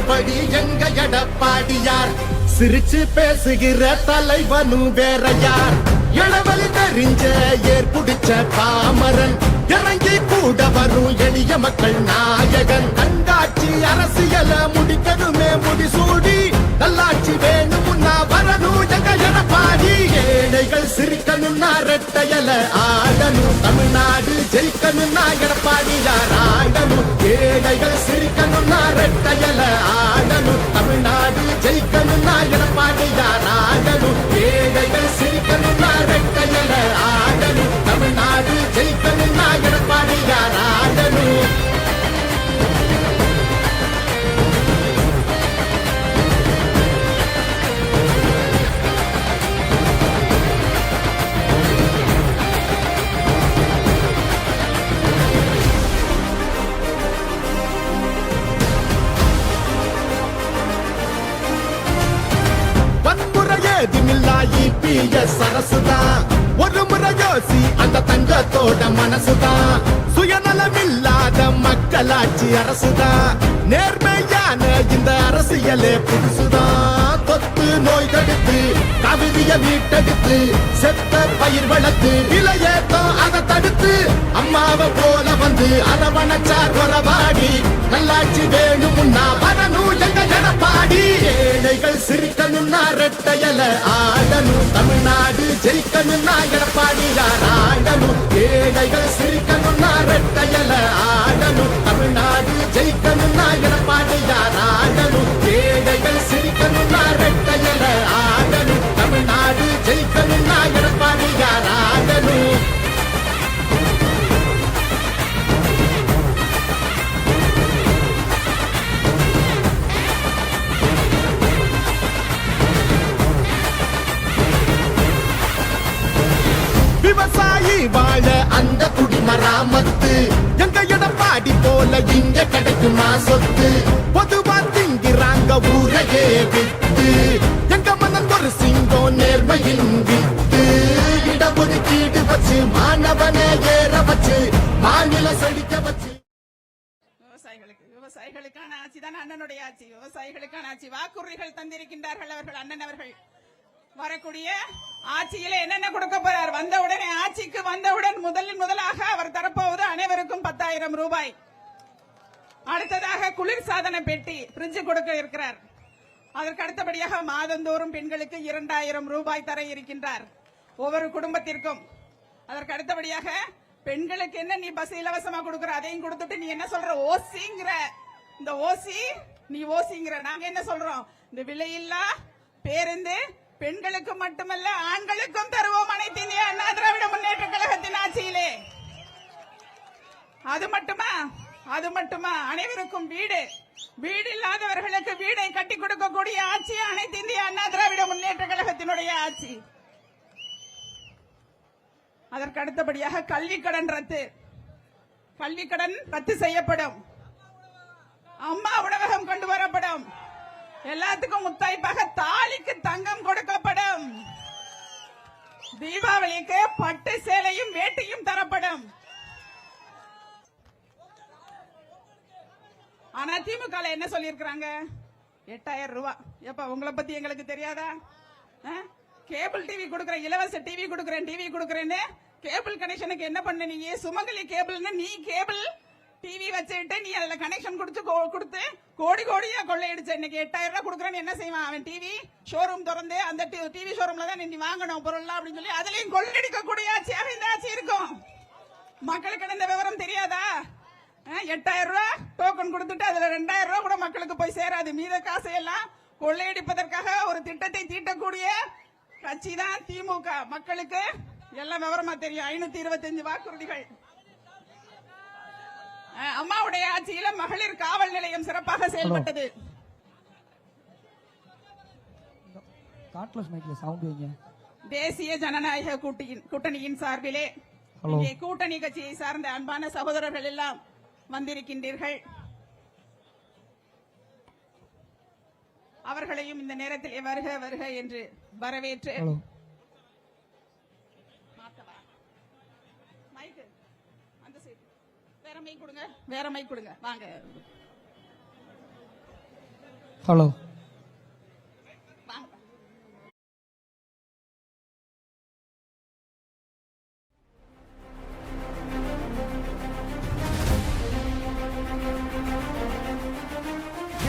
எப்படி எங்க எடப்பாடியார் சிரிச்சு பேசுகிற தலைவனும் வேற யார் இளவலி தெரிஞ்ச ஏற்புடிச்ச பாமரன் இறங்கி கூட வரும் எளிய மக்கள் நாயகன் கண்காட்சி அரசியல முடிக்கணுமே முடிசூடி நல்லாட்சி வேணும்னா வரணும் எங்க எடப்பாடி ஏழைகள் சிரிக்கணும்னா ரெட்டையல ஆடணும் தமிழ்நாடு ஜெயிக்கணும்னா எடப்பாடியார் ஆடணும் ஏழைகள் சிரிக்கணும்னா ரெட்டையல ஆடணும் தமிழ்நாடு ஜெயிக்கணும்னா எடப்பாடியார் ஆடணும் ஏழைகள் சிரிக்கணும்னா ரெட்டையல ஆடணும் தமிழ்நாடு ஜெயிக்கணும்னா எடப்பாடியார் ஆடணும் அரசுதான் ஒரு முறை யோசி அந்த தங்கத்தோட மனசுதான் சுயநலமில்லாத மக்களாட்சி அரசுதான் நேர்மையான இந்த அரசியலே புதுசுதான் தொத்து நோய் தடுத்து கவிதைய மீட்டெடுத்து செத்த பயிர் வளர்த்து விலையேத்தம் அதை தடுத்து அம்மாவை போல வந்து அரவணைச்சார் வரவாடி நல்லாட்சி வேணும்னா வரணும் எங்க எடப்பாடி ஏழைகள் சிரிக்கணும்னா ரெட்டையல ஆடணும் தமிழ்நாடு ஜெயிக்கணும்னா எடப்பாடியார் ஆடணும் ஏழைகள் சிரிக்கணும்னா ரெட்டையல ஆடணும் தமிழ்நாடு ஜெயிக்கணும்னா எடப்பாடியார் ஆடணும் ஏழைகள் சிரிக்கணும்னா ரெட்டையல ஆடணும் தமிழ்நாடு ஜெயிக்கணும்னா எடப்பாடியார் ஆடணும் விவசாயி வாழ அந்த குடிமராமத்து எங்க எடப்பாடி போல இங்க கிடைக்குமா சொத்து பொதுவா திங்கிறாங்க ஊரையே வித்து எங்க மனம் ஒரு சிங்கம் நேர்மையின் வித்து இடஒதுக்கீடு வச்சு மாணவனை ஏற வச்சு மாநில செழிக்க வச்சு விவசாயிகளுக்கான ஆட்சி தான் அண்ணனுடைய ஆட்சி விவசாயிகளுக்கான ஆட்சி வாக்குறுதிகள் தந்திருக்கின்றார்கள் அவர்கள் அண்ணன் அவர்கள் வரக்கூடிய ஆட்சியில என்னென்ன கொடுக்க போறார் வந்தவுடனே ஆட்சிக்கு வந்தவுடன் முதலாக அவர் தரப்போவது அனைவருக்கும் 10,000 ரூபாய் அடுத்ததாக குளிர்சாதன பெட்டி பிரிட்ஜ் கொடுக்க இருக்கிறார் அதற்கு அடுத்தபடியாக மாதந்தோறும் பெண்களுக்கு 2,000 ரூபாய் தர இருக்கின்றார் ஒவ்வொரு குடும்பத்திற்கும் அதற்கு அடுத்தபடியாக பெண்களுக்கு என்ன நீ பஸ் இலவசமா கொடுக்கற அதையும் கொடுத்துட்டு நீ என்ன சொல்ற ஓசிங்கிற இந்த ஓசி நீ ஓசிங்கிற நாங்க என்ன சொல்றோம் இந்த விலையில்லா பேருந்து பெண்களுக்கு மட்டுமல்ல ஆண்களுக்கும் தருவோம் அனைத்து இந்திய அண்ணா திராவிட முன்னேற்ற கழகத்தின் ஆட்சியிலே அது மட்டுமா அனைவருக்கும் வீடு இல்லாதவர்களுக்கு வீடை கட்டி கொடுக்கக்கூடிய ஆட்சி அனைத்து இந்திய அண்ணா திராவிட முன்னேற்ற கழகத்தினுடைய ஆட்சி அதற்கு அடுத்தபடியாக கல்விக்கடன் ரத்து செய்யப்படும் அம்மா உணவகம் கொண்டு வரப்படும் எல்லாத்துக்கும் முத்தாய்ப்பாக தாலிக்கு தங்கம் கொடுக்கப்படும் தீபாவளிக்கு பட்டு சேலையும் வேட்டியும் தரப்படும் ஆனா திமுக என்ன சொல்லி இருக்கிறாங்க 8,000 ரூபாய் எப்ப உங்களை பத்தி எங்களுக்கு தெரியாதா கேபிள் டிவி கொடுக்கறேன் இலவச டிவி கொடுக்கறேன்னு கேபிள் கனெக்ஷனுக்கு என்ன பண்ண நீ சுமங்கலி கேபிள்னு நீ கேபிள் டிவி வச்சுட்டு நீ அதுல கனெக்ஷன் கொடுத்து கோடியா கொள்ளையடிச்ச இன்னைக்கு 8,000 ரூபாய் கொடுக்கறேன்னு என்ன செய்வான் அவன் டிவி ஷோரூம் திறந்து அந்த டிவி ஷோரூம்ல தான் நீ வாங்கணும் பொருள் அப்படின்னு சொல்லி அதுலயும் கொள்ளையடிக்க கூடிய ஆட்சியாக இந்த ஆட்சி இருக்கும் மக்களுக்கு இந்த விவரம் தெரியாதா 8,000 ரூபாய் டோக்கன் கொடுத்துட்டு அதுல 2,000 ரூபாய் கூட மக்களுக்கு போய் சேராது மீத காசையெல்லாம் கொள்ளையடிப்பதற்காக ஒரு திட்டத்தை தீட்டக்கூடிய கட்சி தான் திமுக மக்களுக்கு எல்லாம் விவரமா தெரியும் 525 வாக்குறுதிகள் அம்மாவுடைய ஆட்சியில மகளிர் காவல் நிலையம் சிறப்பாக செயல்பட்டது தேசிய ஜனநாயக கூட்டணியின் சார்பிலே இங்கே கூட்டணி கட்சியை சார்ந்த அன்பான சகோதரர்கள் எல்லாம் வந்திருக்கின்றீர்கள் அவர்களையும் இந்த நேரத்தில் வருக என்று வரவேற்று வேற மை கொடுங்க வாங்க ஹலோ.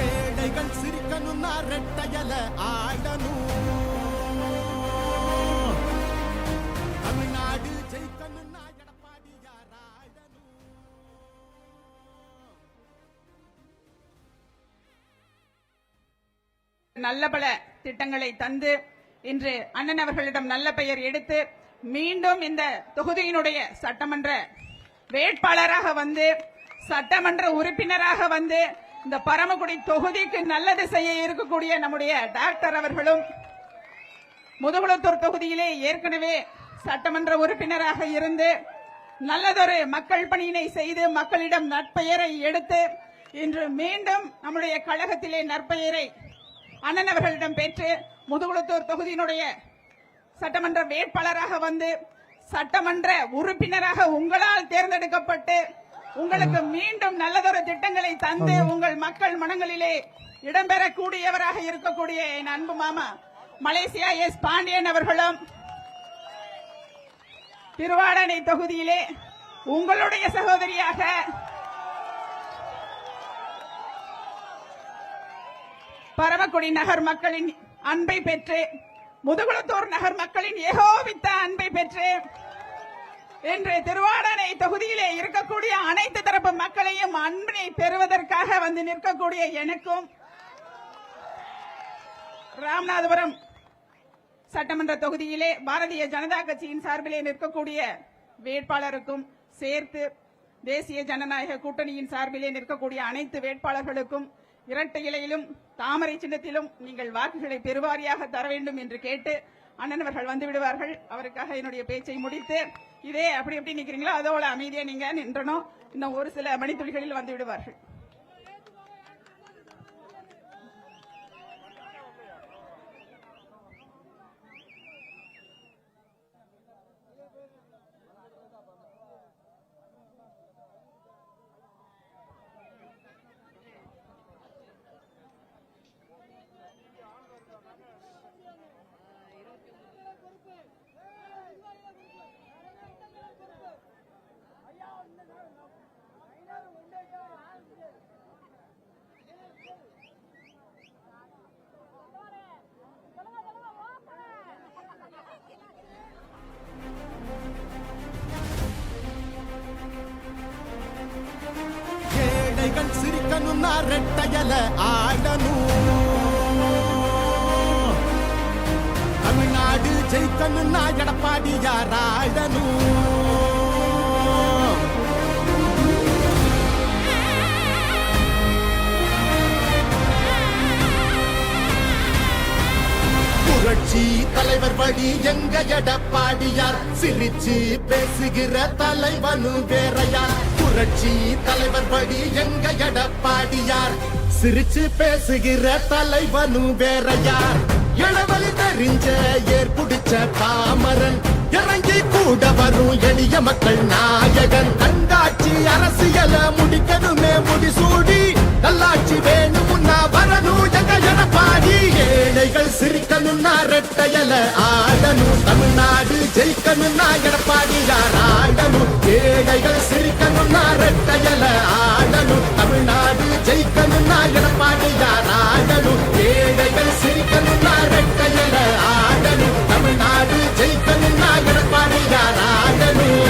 ஏழைகள் சிரிக்கணும்னா ரெட்டையல ஆடணும், தமிழ்நாடு ஜெயிக்கணும்னா எடப்பாடியார் ஆடணும். நல்ல பல திட்டங்களை தந்து இன்று அண்ணன் அவர்களிடம் நல்ல பெயர் எடுத்து மீண்டும் இந்த தொகுதியினுடைய சட்டமன்ற வேட்பாளராக வந்து சட்டமன்ற உறுப்பினராக வந்து இந்த பரமக்குடி தொகுதிக்கு நல்லது செய்ய இருக்கக்கூடிய நம்முடைய டாக்டர் அவர்களும் முதுகுளத்தூர் தொகுதியிலே ஏற்கனவே சட்டமன்ற உறுப்பினராக இருந்து நல்லதொரு மக்கள் பணியினை செய்து மக்களிடம் நற்பெயரை எடுத்து இன்று மீண்டும் நம்முடைய கழகத்திலே நற்பெயரை அண்ணன் அவர்களிடம் பெற்று முதுகுளத்தூர் தொகுதியினுடைய சட்டமன்ற வேட்பாளராக வந்து சட்டமன்ற உறுப்பினராக உங்களால் தேர்ந்தெடுக்கப்பட்டு உங்களுக்கு மீண்டும் நல்லதொரு திட்டங்களை தந்து உங்கள் மக்கள் மனங்களிலே இடம்பெறக்கூடியவராக இருக்கக்கூடிய என் அன்பு மாமா மலேசியா எஸ் பாண்டியன் அவர்களும் திருவாடனை தொகுதியிலே உங்களுடைய சகோதரியாக பரமக்குடி நகர் மக்களின் அன்பை பெற்று முதுகுளத்தூர் நகர் மக்களின் ஏகோபித்த அன்பை பெற்று இன்று திருவாடனை தொகுதியிலே இருக்கக்கூடிய அனைத்து தரப்பு மக்களையும் அன்பினை பெறுவதற்காக வந்து நிற்கக்கூடிய எனக்கும் ராமநாதபுரம் சட்டமன்ற தொகுதியிலே பாரதிய ஜனதா கட்சியின் சார்பிலே நிற்கக்கூடிய வேட்பாளருக்கும் சேர்த்து தேசிய ஜனநாயக கூட்டணியின் சார்பிலே நிற்கக்கூடிய அனைத்து வேட்பாளர்களுக்கும் இரட்டை இலையிலும் தாமரை சின்னத்திலும் நீங்கள் வாக்குகளை பெருவாரியாக தர வேண்டும் என்று கேட்டு அண்ணன் அவர்கள் வந்து விடுவார்கள். அவருக்காக என்னுடைய பேச்சை முடித்து இதே அப்படி எப்படி நிக்கிறீங்களோ அதோட அமைதியா நீங்க நின்றணும். இன்னும் ஒரு சில மணித்துளிகளில் வந்து விடுவார்கள். ஏழைகள் சிரிக்கணும்னா ரெட்டையல ஆடணும், தமிழ்நாடு ஜெயிக்கணும்னா எடப்பாடியார் ஆடணும். புரட்சி தலைவர் படி எங்க எடப்பாடியார், சிரிச்சு பேசுகிற தலைவனு வேறையார். புரட்சி தலைவர் படி எங்க எடப்பாடியார், சிரிச்சு பேசுகிற தலைவனு வேறையார். இளவலி தெரிஞ்ச ஏற்புடிச்ச பாமரன், இறங்கி கூட வரும் எளிய மக்கள் நாயகன். கண்டாட்சி அரசியல முடிக்கணுமே முடிசூடி, நல்லாட்சி வேணும்னா வரணும் எங்க எடப்பாடி. ஏழைகள் சிரிக்கணும்னா ரெட்டையல ஆடணும், தமிழ்நாடு ஜெயிக்கணும்னா எடப்பாடியார் ஆடணும். ஏழைகள் சிரிக்கணும்னா ரெட்டையல ஆடணும், தமிழ்நாடு ஜெயிக்கணும்னா எடப்பாடியார் ஆடணும். ஏழைகள் சிரிக்கணும்னா ரெட்டையல ஆடணும், தமிழ்நாடு ஜெயிக்கணும்னா எடப்பாடியார் ஆடணும்.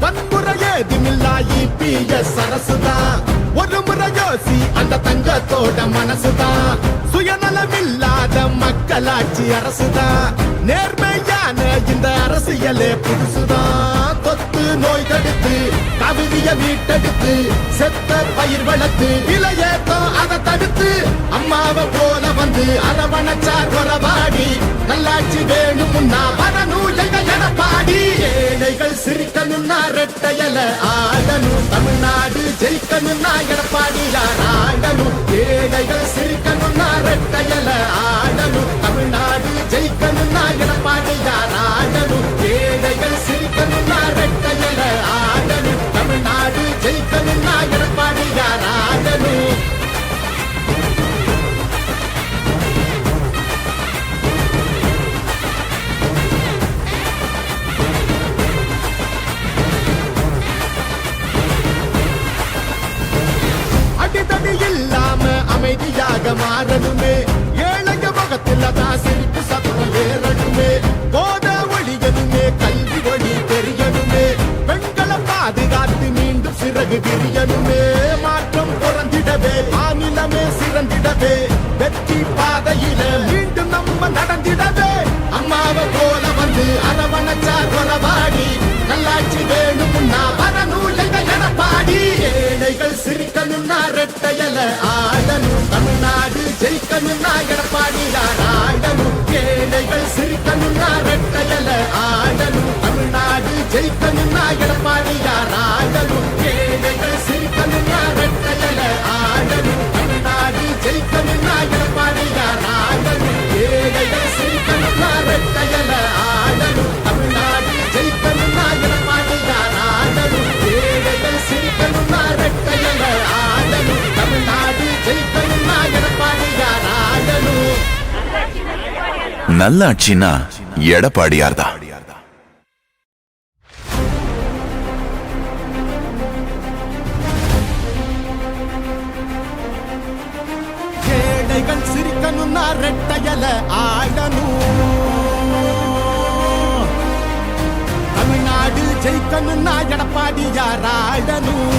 வன்முறை ஏதுமில்லா EPS அரசுதான், ஒரு முறை யோசி அந்த தங்கத்தோட மனசுதான் சுயநலமில்லாத மக்களாட்சி அரசுதான் நேர்மையான இந்த அரசியலே புதுசுதான் தொத்து நோய் தடுத்து கவிதைய மீட்டெடுத்து செத்த பயிர் வளர்த்து இலையேத்தம் அதை தடுத்து அம்மாவை போல வந்து அரவணைச்சார் உறவாடி நல்லாட்சி வேணும்னா வரணும் எங்க எடப்பாடி ஏழைகள் சிரிக்கணும்னா ரெட்டையல ஆடணும் தமிழ்நாடு ஜெயிக்கணும்னா எடப்பாடியார் ஆடணும் ஏழைகள் சிரிக்கணும்னா ரெட்டையல ஆடணும் தமிழ்நாடு ஜெயிக்கணும்னா எடப்பாடியார் ஆடணும் ஏழைகள் சிரிக்கணும்னா ரெட்டையல ஆடணும் தமிழ்நாடு ஜெயிக்கணும்னா எடப்பாடியார் ஆடணும் அடிதடி இல்லாம அமைதியாக மாறணுமே ஏழைங்க முகத்தில் தான் சிரிப்பு சத்தம் ஏறணுமே போத ஒழியணுமே கல்வி ஒளி தெரியணுமே பெண்களை பாதுகாத்து மீண்டும் சிறகு விரியணுமே மாற்றம் புறந்திடவே மாநிலமே சிறந்திடவே வெற்றி பாதையில மீண்டும் நம்ம நடந்திடவே அம்மாவை போல வந்து அரவணைச்சார் உறவாடி நல்லாட்சி வேணும்னா வரணும் எங்க எடப்பாடி ஏழைகள் சிரிக்கணும்னா ரெட்டையல ஆடணும் தமிழ்நாடு ஜெயிக்கணும்னா எடப்பாடியார் ஆடணும் ஏழைகள் சிரிக்கணும்னா ரெட்டையல ஆடணும் தமிழ்நாடு ஜெயிக்கணும்னா எடப்பாடியார் ஆடணும் ஏழைகள் சிரிக்கணும்னா ரெட்டையல ஆடணும் தமிழ்நாடு ஜெயிக்கணும்னா எடப்பாடியார் ஆடணும் ஏழைகள் சிரிக்கணும்னா ரெட்டையல ஆடணும் தமிழ்நாடு ஜெயிக்கணும்னா எடப்பாடியார் ஆடணும் ஏழைகள் சிரிக்கணும்னா ரெட்டையல ஆடணும் தமிழ்நாடு ஜெயிக்கணும்னா எடப்பாடியார் ஆடணும் நல்லாட்சினா எடப்பாடியார் தான். ஏழைகள் சிரிக்கணும்னா ரெட்டையல ஆடணும் தமிழ்நாடு ஜெயிக்கணும்னா எடப்பாடியார் ஆடணும்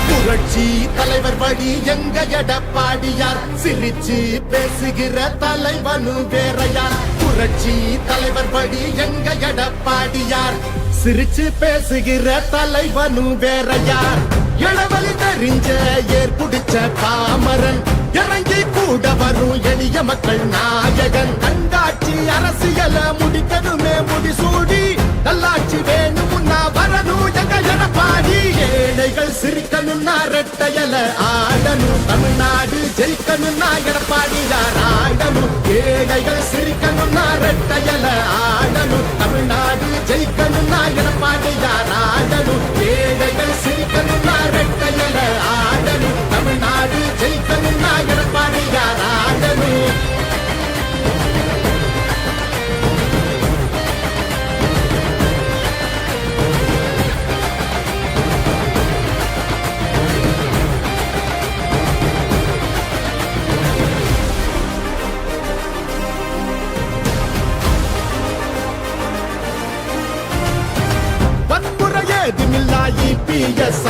புரட்சி தலைவர் வழி எங்க எடப்பாடியார் சிரிச்சு பேசுகிற தலைவனு வேறையார் புரட்சி தலைவர் வழி எங்க எடப்பாடியார் சிரிச்சு பேசுகிற தலைவனு வேறையார் இளவலி தெரிஞ்ச ஏற்புடிச்ச பாமரன் இறங்கி கூட வரும் எளிய மக்கள் நாயகன் கண்டாட்சி அரசியல முடிக்கணுமே முடிசூடி நல்லாட்சி வேணும்னா வரணும் எங்க எடப்பாடி ஏழைகள் சிரிக்கணும்னா ரெட்டையல ஆடணும் தமிழ்நாடு ஜெயிக்கணும்னா எடப்பாடியார் ஆடணும் ஏழைகள் சிரிக்கணும்னா ரெட்டையல ஆடணும் தமிழ்நாடு ஜெயிக்கணும்னா எடப்பாடியார் ஆடணும் ஏழைகள் சிரிக்கணும்னா ரெட்டையல ஆடணும் தமிழ்நாடு ஜெயிக்கணும்னா எடப்பாடியார் ஆடணும்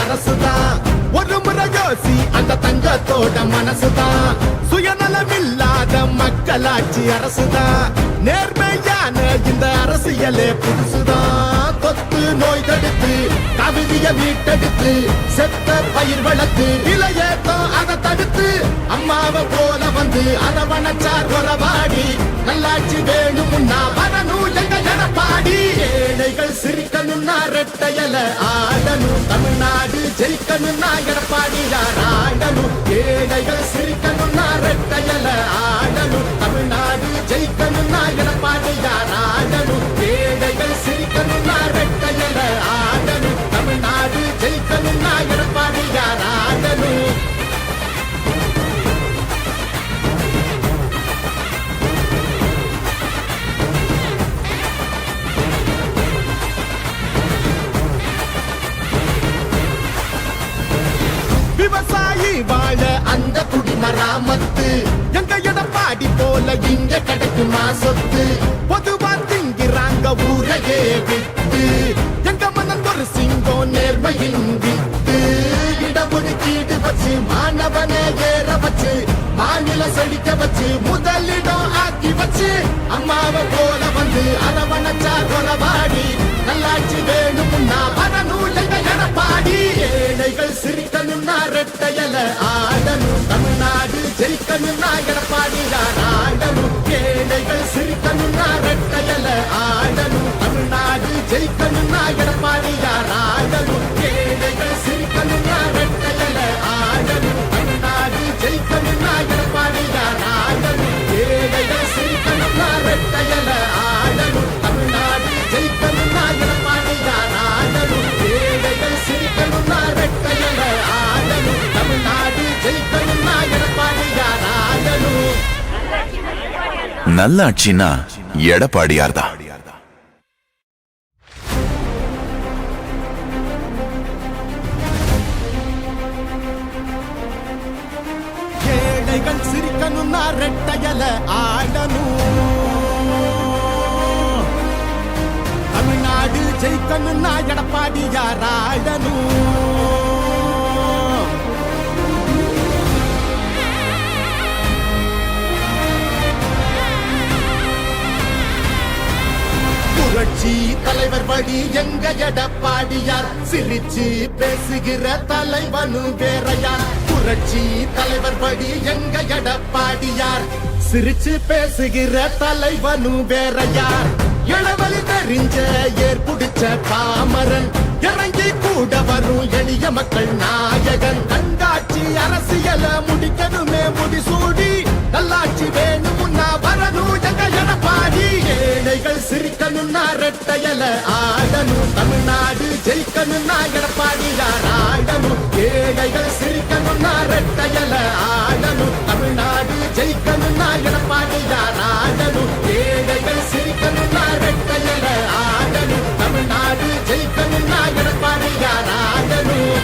அரசுதான் ஒரு முறை யோசி அந்த தங்கத்தோட மனசுதான் சுயநலமில்லாத மக்களாட்சி அரசுதான் நேர்மையான இந்த அரசியலே புதுசுதான் தொத்து நோய் தடுத்து கவிதைய மீட்டெடுத்து செத்த பயிர் வளர்த்து இலையேத்தம் அதை தடுத்து அம்மாவை போல வந்து அரவணைச்சார் உறவாடி நல்லாட்சி வேணும்னா வரணும் எங்க எடப்பாடி ஏழைகள் சிரிக்கணும்னா ரெட்டையல ஆடணும் தமிழ்நாடு ஜெயிக்கணும்னா எடப்பாடியார் ஆடணும் ஏழைகள் சிரிக்கணும்னா ரெட்டையல ஆடணும் தமிழ்நாடு ஜெயிக்கணும்னா எடப்பாடியார் ஆடணும் ஏழைகள் சிரிக்கணும்னா ரெட்டையல ஆடணும் தமிழ்நாடு ஜெயிக்கணும்னா எடப்பாடியார் ஆடணும் விவசாயி வாழ அந்த குடிமர கிடைக்குமா சொத்து பொதுவா திங்கிறாங்க ஊரையே விட்டு எங்க மனம் ஒரு சிங்கம் நேர்மையின் விட்டு இடஒதுக்கீடு வச்சு மாணவனை ஏற வச்சு மாநில செழிக்க வச்சு முதலிடம் ஆக்கி வச்சு அம்மாவை போல வந்து அரவணைச்சா கொலவாடி நல்லாட்சி வேணும்னா வரணும் எங்க எடப்பாடி ஏழைகள் சிரிக்கணும்னா ரெட்டையல ஆடணும் தமிழ்நாடு ஜெயிக்கணும்னா எடப்பாடியார் ஆடணும் ஏழைகள் சிரிக்கணும்னா ரெட்டையல ஆடணும் தமிழ்நாடு ஜெயிக்கணும்னா எடப்பாடியார் ஆடணும் ஏழைகள் சிரிக்கணும்னா ரெட்டையல ஆடணும் தமிழ்நாடு ஜெயிக்கணும்னா எடப்பாடியார் ஆடணும் ஏழைகள் சிரிக்கணும்னா ரெட்டையல ஆடணும் தமிழ்நாடு ஜெயிக்கணும்னா எடப்பாடியார் ஆடணும் ஏழைகள் சிரிக்கணும்னா ரெட்டையல ஆடணும் தமிழ்நாடு ஜெயிக்கணும்னா எடப்பாடியார் ஆடணும் நல்லாட்சினா எடப்பாடியார்தான். ஏழைகள் சிரிக்கணும்னா ரெட்டையல ஆடணும் தமிழ்நாடு ஜெயிக்கணும்னா எடப்பாடியார் ஆடணும் புரட்சி தலைவர் வழி எங்க எடப்பாடியார் சிரிச்சு பேசுகிற தலைவனு வேறையார் புரட்சி தலைவர் வழி எங்க எடப்பாடியார் சிரிச்சு பேசுகிற தலைவனு வேறையார் இளவலி தெரிஞ்ச ஏற்புடிச்ச பாமரன் இறங்கி கூட வரும் எளிய மக்கள் நாயகன் கண்காட்சி அரசியல முடிக்கணுமே முடிசூடி நல்லாட்சி வேணும்னா வரணும் எங்க எடப்பாடி ஏழைகள் சிரிக்கணும்னா ரெட்டையல ஆடணும் தமிழ்நாடு ஜெயிக்கணும்னா எடப்பாடியார் ஆடணும் ஏழைகள் சிரிக்கணும்னா ரெட்டையல ஆடணும் தமிழ்நாடு ஜெயிக்கணும்னா எடப்பாடியார் ஆடணும் ஏழைகள் சிரிக்கணும்னா ரெட்டையல ஆடணும் தமிழ்நாடு ஜெயிக்கணும்னா எடப்பாடியார் ஆடணும்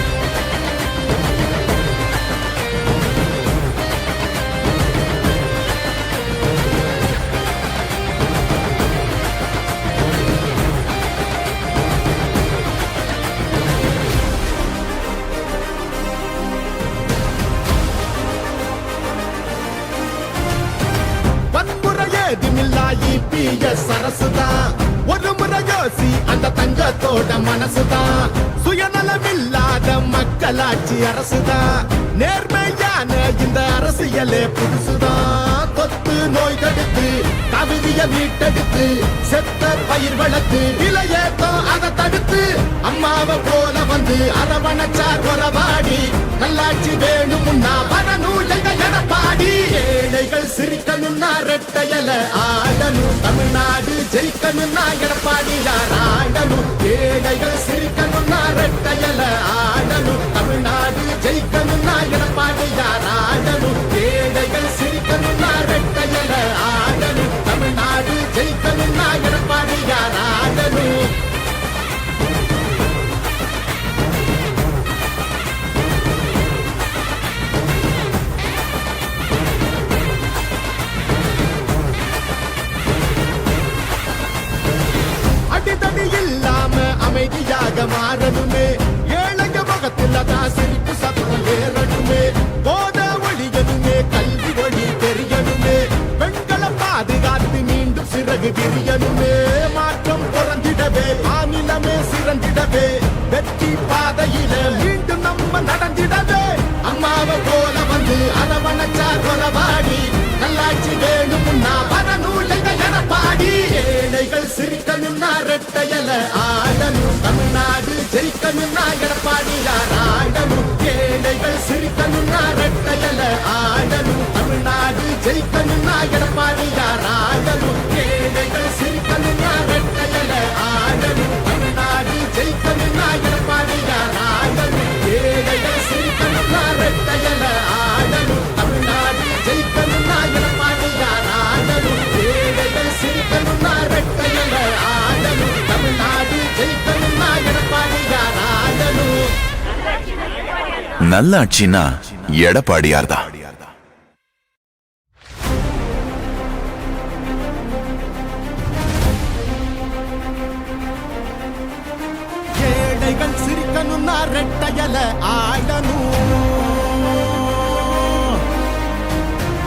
அரசுதான் ஒரு முறை யோசி அந்த தங்கத்தோட மனசுதான் சுயநலமில்லாத மக்களாட்சி அரசுதான் நேர்மையான இந்த அரசியலே புதுசுதான் தொத்து நோய் தடுத்து கவிதைய மீட்டெடுத்து செத்த பயிர் வளர்த்து இளையேத்தம் அதை தடுத்து அம்மாவை போல வந்து அரவணைச்சார் கொலவாடி நல்லாட்சி வேணும்னா வரணும் எங்க எடப்பாடி ஏழைகள் சிரிக்கணும்னா ரெட்டையல ஆடணும் தமிழ்நாடு ஜெயிக்கணும்னா எடப்பாடியார் ஆடணும் ஏழைகள் சிரிக்கணும்னா ரெட்டையல ஆடணும் தமிழ்நாடு ஜெயிக்கணும்னா எடப்பாடியார் ஆடணும் ஏழைகள் சிரிக்கணும்னா ரெட்டையல ஆடணும் தமிழ்நாடு ஜெயிக்கணும்னா எடப்பாடியார் ஆடணும் அடிதடி இல்லாம அமைதியாக மாறணுமே ஏழைங்க முகத்தில் தான் சிரிப்பு சத்தம் ஏறணுமே போத ஒழியணுமே கல்வி ஒளி தெரியணுமே பெண்களை பாதுகாத்து மீண்டும் சிறகு விரியணுமே மாற்றம் புறந்திடவே மாநிலமே சிறந்திடவே வெற்றி பாதையில மீண்டும் நம்ம நடந்திடவே அம்மாவை போல வந்து அரவணைச்சா கொலவாடி நல்லாட்சி வேணும்னா வரணும் எங்க எடப்பாடி ஏழைகள் சிரிக்கணும்னா ரெட்டையல ஆடணும் தமிழ்நாடு ஜெயிக்கணும்னா எடப்பாடியார் ஆடணும் ஏழைகள் சிரிக்கணும்னா ரெட்டையல ஆடணும் தமிழ்நாடு ஜெயிக்கணும்னா எடப்பாடியார் ஆடணும் ஏழைகள் சிரிக்கணும்னா ரெட்டையல ஆடணும் தமிழ்நாடு ஜெயிக்கணும்னா எடப்பாடியார் ஆடணும் ஏழைகள் சிரிக்கணும்னா ரெட்டையல ஆடணும் தமிழ்நாடு ஜெயிக்கணும்னா எடப்பாடியார் ஆடணும் ஏழைகள் சிரிக்கணும்னா ரெட்டையல ஆடணும் தமிழ்நாடு ஜெயிக்கணும்னா எடப்பாடியார் ஆடணும் நல்லாட்சினா எடப்பாடியார்தான். ரெட்டையல ஆடணும்.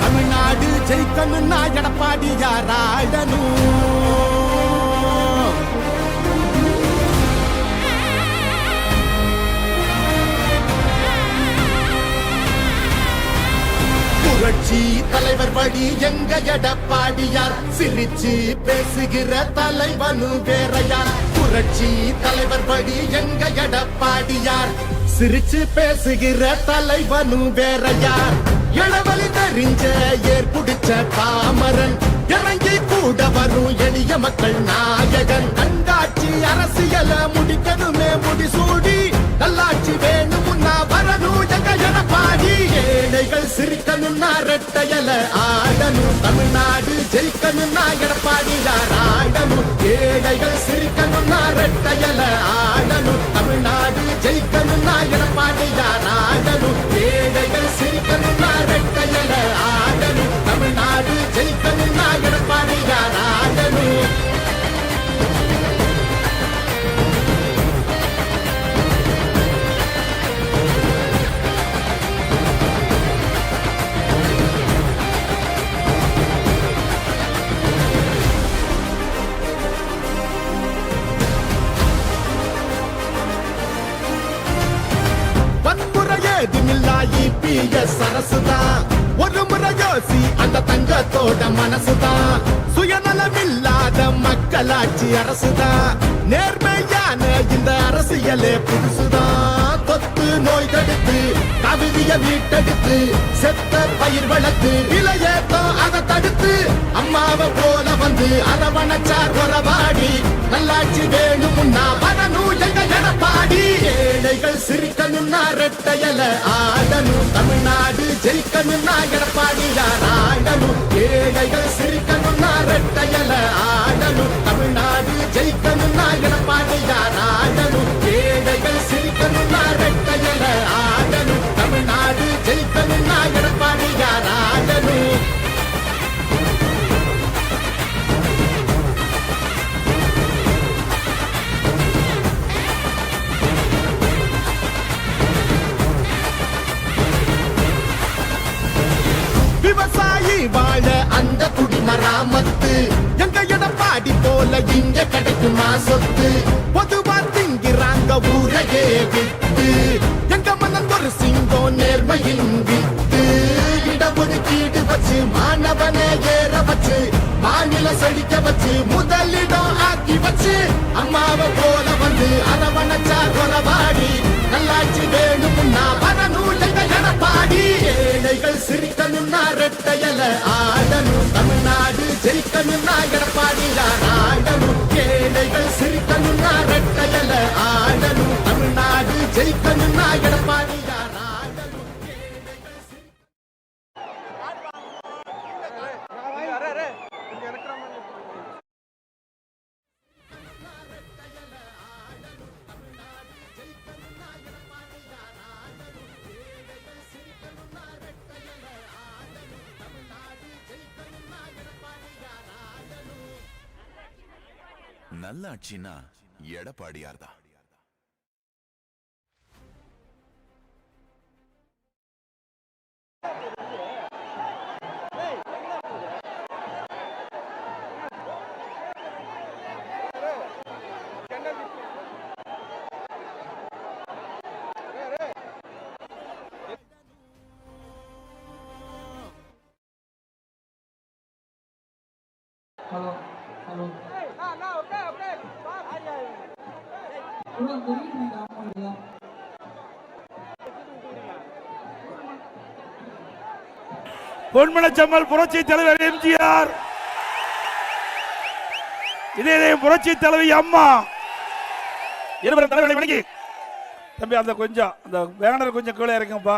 தமிழ்நாடு ஜெயிக்கணும்னா எடப்பாடியார் ஆடணும். புரட்சி தலைவர் வழி எங்க எடப்பாடியார், சிரிச்சு பேசுகிற தலைவனு வேறையார். புரட்சி தலைவர் வழி எங்க எடப்பாடியார், சிரிச்சு பேசுகிற தலைவனு வேறையார். இளவலி தெரிஞ்ச ஏற்புடிச்ச பாமரன், இறங்கி கூட வரும் எளிய மக்கள் நாயகன். கண்டாட்சி அரசியல முடிக்கணுமே முடிசூடி, நல்லாட்சி வேணும்னா வரணும் எங்க எடப்பாடி. ஏழைகள் சிரிக்கணும்னா ரெட்டையல ஆடணும். தமிழ்நாடு ஜெயிக்கணும்னா எடப்பாடியார் ஆடணும். ஏழைகள் சிரிக்கணும்னா ரெட்டையல ஆடணும். தமிழ்நாடு ஜெயிக்கணும்னா எடப்பாடியார் ஆடணும். ஏழைகள் சிரிக்கணும்னா ரெட்டையல ஆடணும். தமிழ்நாடு ஜெயிக்கணும்னா எடப்பாடியார் ஆடணும். அரசுதான் ஒரு முறை யோசி, அந்த தங்கத்தோட மனசுதான். சுயநலமில்லாத மக்களாட்சி அரசுதான். நேர்மையான இந்த அரசியலே புதுசுதான். தொத்து நோய் தடுத்து, கவிதைய வீட்டெடுத்து, செத்த பயிர் வளர்த்து, இளையேத்தம் அதை தடுத்து, அம்மாவை போல வந்து அரவணைச்சார் உறவாடி. நல்லாட்சி வேணும்னா வரணும் எங்க எடப்பாடி. ஏழைகள் சிரிக்கணும்னா ரெட்டையல ஆடணும். தமிழ்நாடு ஜெயிக்கணும்னா எடப்பாடியார் ஆடணும். ஏழைகள் சிரிக்கணும்னா ரெட்டையல ஆடணும். தமிழ்நாடு ஜெயிக்கணும்னா எடப்பாடியார் ஆடணும். ஏழைகள் சிரிக்கணும்னா ரெட்டையல ஆடணும். தமிழ்நாடு ஜெயிக்கணும்னா எடப்பாடியார் ஆடணும். விவசாயி வாழ அந்த குடிமராமத்து, எங்க எடப்பாடி போல இங்க கிடைக்குமா சொத்து? பொதுவா திங்கிறாங்க ஊரையே வித்து, எங்க மனம் ஒரு சிங்கம் நேர்மையின் வித்து. இடஒதுக்கீடு வச்சு மாணவனை ஏற வச்சு, மாநில செழிக்க வச்சு, முதலிடம் ஆக்கி வச்சு, அம்மாவை போல வந்து அரவணைச்சா கொலவாடி. நல்லாட்சி வேணும்னா வரணும் எங்க எடப்பாடி. ஏழைகள் சிரிக்கணும்னா ரெட்டையல ஆடணும். தமிழ்நாடு ஜெயிக்கணும்னா எடப்பாடியார் ஆடணும். ஏழைகள் சிரிக்கணும்னா ரெட்டையல ஆடணும். தமிழ்நாடு ஜெயிக்கணும்னா எடப்பாடியார் ஆடணும். நல்ல ஆட்சினா எடப்பாடியார் தான். Halo, halo. பொன்மனச்சம்மல் புரட்சி தலைவர் எம்ஜிஆர், இதே புரட்சி தலைவி அம்மா இருவரும் தலைவர்களை வணங்கி. தம்பி அந்த கொஞ்சம் அந்த பேனர் கொஞ்சம் கீழே இறக்குங்கப்பா.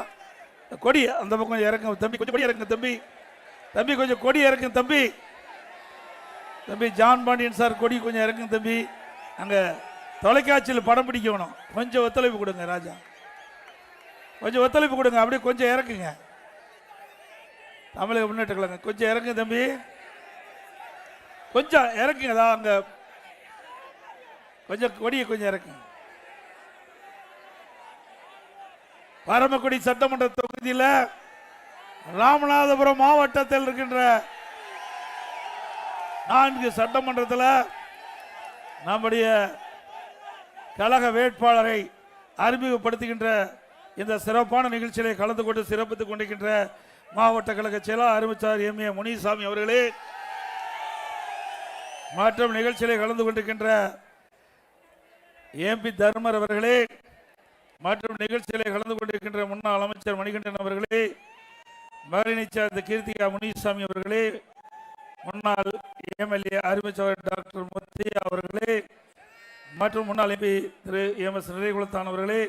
கொடி அந்த பக்கம் கொஞ்சம் இறக்குங்க தம்பி. கொஞ்சம் கொடி இறக்குங்க தம்பி. தம்பி கொஞ்சம் கொடி இறக்குங்க தம்பி. தம்பி ஜான் பாண்டியன் சார் கொடி கொஞ்சம் இறக்குங்க தம்பி. அங்கே தொலைக்காட்சியில் படம் பிடிக்கணும். கொஞ்சம் ஒத்துழைப்பு கொடுங்க ராஜா, கொஞ்சம் ஒத்துழைப்பு கொடுங்க. அப்படியே கொஞ்சம் இறக்குங்க. தமிழக முன்னேற்ற கழகம் கொஞ்சம் இறக்குங்க தம்பி, கொஞ்சம் இறக்குங்க. தான் அங்கே கொஞ்சம் கொடியை கொஞ்சம் இறக்குங்க. பரமக்குடி சட்டமன்ற தொகுதியில் ராமநாதபுரம் மாவட்டத்தில் இருக்கின்ற 4 சட்டமன்றத்தில் நம்முடைய கழக வேட்பாளரை அறிமுகப்படுத்துகின்ற இந்த சிறப்பான நிகழ்ச்சியிலே கலந்து கொண்டு சிறப்பித்துக் கொண்டிருக்கின்ற மாவட்ட கழக செயலாளர் அருமைச்சார் MA முனிசாமி அவர்களே, மற்றும் நிகழ்ச்சியிலே கலந்து கொண்டிருக்கின்ற MP தர்மர் அவர்களே, மற்றும் நிகழ்ச்சியிலே கலந்து கொண்டிருக்கின்ற முன்னாள் அமைச்சர் மணிகண்டன் அவர்களே, மகளிரை சேர்ந்த கீர்த்திகா முனிசாமி அவர்களே, முன்னாள் MLA அருமைச்சவர் டாக்டர் முத்தையா அவர்களே, மற்றும் முன்னாள் MP திரு MS நிறைகுலத்தான் அவர்களே,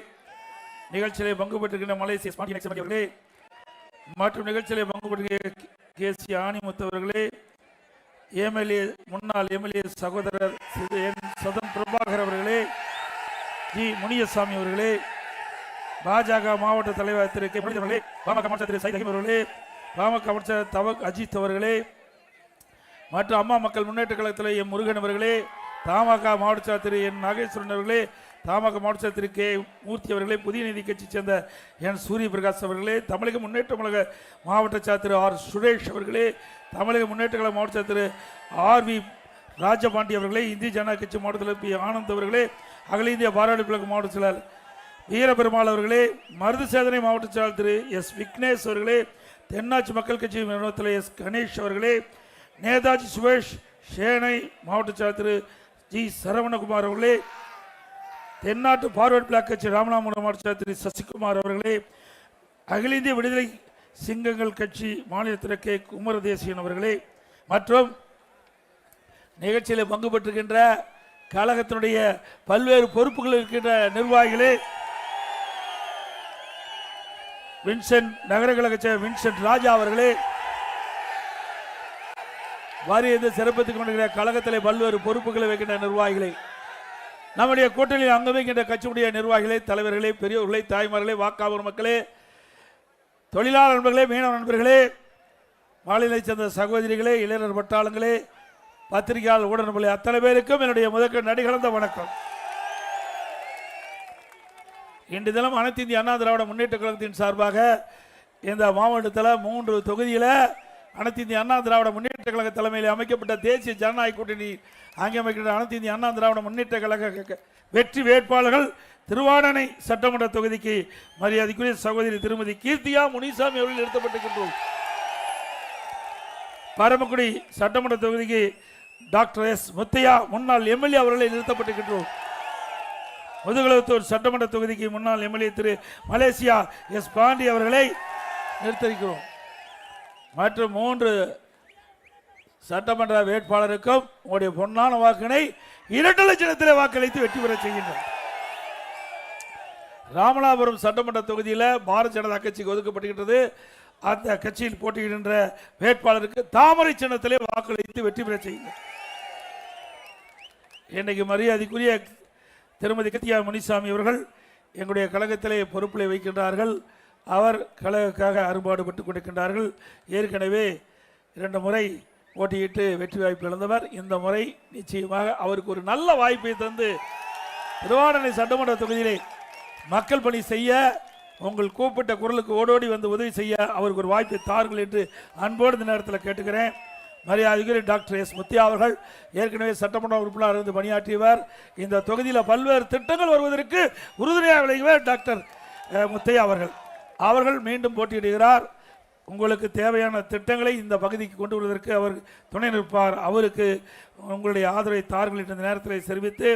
நிகழ்ச்சியிலே பங்கு பெற்றிருக்கின்ற மலேசிய அவர்களே, மற்றும் நிகழ்ச்சியிலே பங்கு பெற்றிருக்கிற KC ஆணிமுத்து அவர்களே, முன்னாள் MLA சகோதரர் சதன் பிரபாகர் அவர்களே, G முனியசாமி அவர்களே, பாஜக மாவட்ட தலைவர் திரு K அவர்களே, பாமக அமைச்சர் திரு சைதகிம் அவர்களே, பாமக அமைச்சர் தவக் அஜித் அவர்களே, மற்றும் அம்மா மக்கள் முன்னேற்ற கழகத்தில் M முருகன் அவர்களே, தமாக மாவட்ட செயலர் திரு N நாகேஸ்வரன் அவர்களே, தமாக மாவட்ட செயலர் திரு K மூர்த்தி அவர்களே, புதிய நீதி கட்சி சேர்ந்த N சூரிய பிரகாஷ் அவர்களே, தமிழக முன்னேற்ற கழக மாவட்ட செயலர் திரு R சுரேஷ் அவர்களே, தமிழக முன்னேற்ற கழக மாவட்ட செயலர் திரு RV ராஜபாண்டி அவர்களே, இந்திய ஜனநாயக கட்சி மாவட்ட தலைவர் P ஆனந்த் அவர்களே, அகில இந்திய பாராளுமன்ற கழக மாவட்ட செயலர் வீரபெருமாள் அவர்களே, மருது சேதனை மாவட்ட செயலர் திரு S விக்னேஷ் அவர்களே, தென்னாட்சி மக்கள் கட்சி நிறுவனத்தில் S கணேஷ் அவர்களே, நேதாஜி சுரேஷ் சேனை மாவட்ட செயலர் திரு G சரவணகுமார் அவர்களே, தென்னாட்டு பார்வர்ட் பிளாக் கட்சி ராமநாதபுரம் மாவட்ட செயலர் திரு சசிகுமார் அவர்களே, அகில இந்திய விடுதலை சிங்கங்கள் கட்சி மாநிலத்திற்கு K குமரதேசியன் அவர்களே, மற்றும் நிகழ்ச்சியில் பங்கு பெற்றிருக்கின்ற கழகத்தினுடைய பல்வேறு பொறுப்புகள் இருக்கின்ற நிர்வாகிகளே, வின்சென்ட் நகர கழக செயலர் வின்சென்ட் ராஜா அவர்களே, வாரியத்தை சிறப்பித்துக் கொண்டிருக்கிற கழகத்திலே பல்வேறு பொறுப்புகளை வைக்கின்ற நிர்வாகிகளை, நம்முடைய கூட்டணியில் அங்கு வைக்கின்ற கட்சியுடைய நிர்வாகிகளை, தலைவர்களே, பெரியவர்களே, தாய்மார்களே, வாக்காளர் மக்களே, தொழிலாளர் நண்பர்களே, மீனவ நண்பர்களே, மாநிலத்தை சேர்ந்த சகோதரிகளே, இளைஞர் பட்டாளங்களே, பத்திரிகையாளர் ஊடக நண்பர்களே, அத்தனை பேருக்கும் என்னுடைய முதற்க நடிகலந்த வணக்கம். இன்று தினம் அனைத்து இந்திய அண்ணா திராவிட முன்னேற்ற கழகத்தின் சார்பாக இந்த மாவட்டத்தில் 3 தொகுதியில் அனைத்து இந்திய அண்ணா திராவிட முன்னேற்ற கழக தலைமையில் அமைக்கப்பட்ட தேசிய ஜனநாயக கூட்டணி அங்கே அமைக்கின்ற அனைத்து இந்திய அண்ணா திராவிட முன்னேற்ற கழக வெற்றி வேட்பாளர்கள் திருவாடனை சட்டமன்ற தொகுதிக்கு மரியாதைக்குரிய சகோதரி திருமதி கீர்த்திகா முனிசாமி அவர்கள் நிறுத்தப்பட்டிருக்கின்றோம். பரமக்குடி சட்டமன்ற தொகுதிக்கு டாக்டர் S முத்தையா முன்னாள் MLA அவர்களை நிறுத்தப்பட்டிருக்கின்றோம். முதுகுளத்தூர் சட்டமன்ற தொகுதிக்கு முன்னாள் MLA திரு மலேசியா S பாண்டி அவர்களை நிறுத்திருக்கிறோம். மற்றும் 3 சட்டமன்ற வேட்பாளருக்கும் உங்களுடைய பொன்னான வாக்கினை 2 லட்சத்திலே வாக்களித்து வெற்றி பெற செய்கின்றனர். ராமநாதபுரம் சட்டமன்ற தொகுதியில் பாரதிய ஜனதா கட்சிக்கு ஒதுக்கப்படுகின்றது. அந்த கட்சியில் போட்டியிடுகின்ற வேட்பாளருக்கு தாமரை சின்னத்திலே வாக்களித்து வெற்றி பெற செய்கின்றனர். இன்னைக்கு மரியாதைக்குரிய திருமதி கீர்த்திகா முனிசாமி அவர்கள் எங்களுடைய கழகத்திலே பொறுப்பிலே வைக்கின்றார்கள். அவர் கழகக்காக அரும்பாடுபட்டுக் கொண்டிருக்கின்றார்கள். ஏற்கனவே 2 முறை போட்டியிட்டு வெற்றி வாய்ப்பு இழந்தவர். இந்த முறை நிச்சயமாக அவருக்கு ஒரு நல்ல வாய்ப்பை தந்து திருவாடனை சட்டமன்ற தொகுதியிலே மக்கள் பணி செய்ய, உங்கள் கூப்பிட்ட குரலுக்கு ஓடோடி வந்து உதவி செய்ய அவருக்கு ஒரு வாய்ப்பை தாருங்கள் என்று அன்போடு இந்த நேரத்தில் கேட்டுக்கிறேன். மரியாதைக்குரிய டாக்டர் S முத்தையா அவர்கள் ஏற்கனவே சட்டமன்ற உறுப்பினர் இருந்து பணியாற்றியவர். இந்த தொகுதியில் பல்வேறு திட்டங்கள் வருவதற்கு உறுதுணையாக விளங்கியவர் டாக்டர் முத்தையா அவர்கள் மீண்டும் போட்டியிடுகிறார். உங்களுக்கு தேவையான திட்டங்களை இந்த பகுதிக்கு கொண்டு வருவதற்கு அவர் துணை நிற்பார். அவருக்கு உங்களுடைய ஆதரவை தாருங்கள் என்ற நேரத்தில் தெரிவித்து,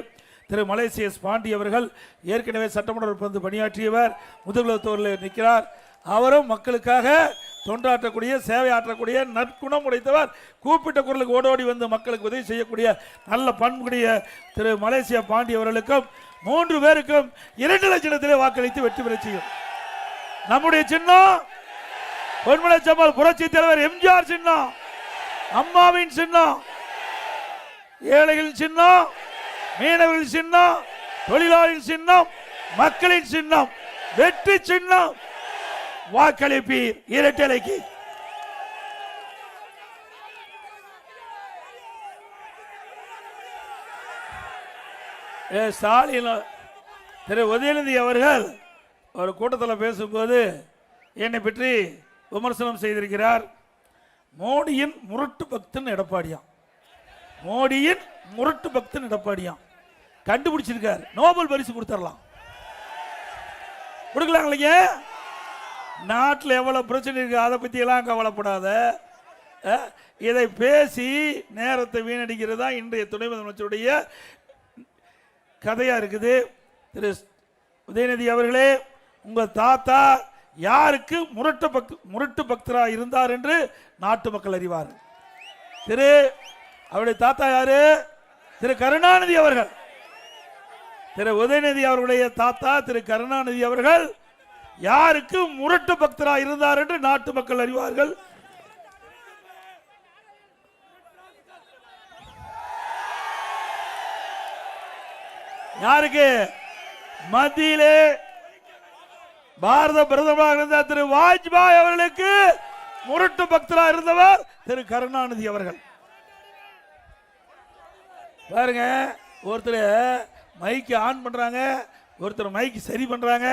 திரு மலேசிய S பாண்டி அவர்கள் ஏற்கனவே சட்டமன்ற உறுப்பினர் பணியாற்றியவர், முதுகுளத்தூரில் நிற்கிறார். அவரும் மக்களுக்காக தொண்டாற்றக்கூடிய, சேவை ஆற்றக்கூடிய நற்குணம் உடைத்தவர். கூப்பிட்ட குரலுக்கு ஓடோடி வந்து மக்களுக்கு உதவி செய்யக்கூடிய நல்ல பண்புடைய திரு மலேசியா பாண்டி அவர்களுக்கும் 3 பேருக்கும் 2 லட்சத்திலே வாக்களித்து வெற்றி பெற செய்யும். நம்முடைய சின்னம் பொன்மலைச்சம்மல் புரட்சி தலைவர் MGR சின்னம், அம்மாவின் சின்னம், ஏழைகளின் சின்னம், மீனவர்களின் சின்னம், தொழிலாளர்களின் சின்னம், மக்களின் சின்னம், வெற்றி சின்னம். வாக்களிப்பீர் இரட்டலைக்கு. ஸ்டாலின் திரு உதயநிதி அவர்கள் ஒரு கூட்டத்தில் பேசும்போது என்னை பற்றி விமர்சனம் செய்திருக்கிறார். மோடியின் முரட்டு பக்தன் எடப்பாடியாம். மோடியின் முரட்டு பக்தன் எடப்பாடியாம் கண்டுபிடிச்சிருக்கார். நோபல் பரிசு கொடுத்துடலாம். கொடுக்கலாம் இல்லைங்க. நாட்டில் எவ்வளவு பிரச்சனை இருக்கு அதை பத்தி எல்லாம் கவலைப்படாத. இதை பேசி நேரத்தை வீணடிக்கிறதா இன்றைய துணை முதலமைச்சருடைய கதையா இருக்குது. திரு உதயநிதி அவர்களே, உங்க தாத்தா யாருக்கு முரட்டு பக்தரா இருந்தார் என்று நாட்டு மக்கள் அறிவார். அவருடைய தாத்தா யாரு? திரு கருணாநிதி அவர்கள். திரு உதயநிதி அவர்களுடைய தாத்தா திரு கருணாநிதி அவர்கள் யாருக்கு முரட்டு பக்தரா இருந்தார் என்று நாட்டு மக்கள் அறிவார்கள். யாருக்கு? மத்தியிலே பாரத பிரதமராக இருந்த திரு வாஜ்பாய் அவர்களுக்கு முரட்டு பக்தரா இருந்தவர் திரு கருணாநிதி அவர்கள். பாருங்க, ஒருத்தர் மைக்கு ஆன் பண்றாங்க, ஒருத்தர் மைக்கு சரி பண்றாங்க,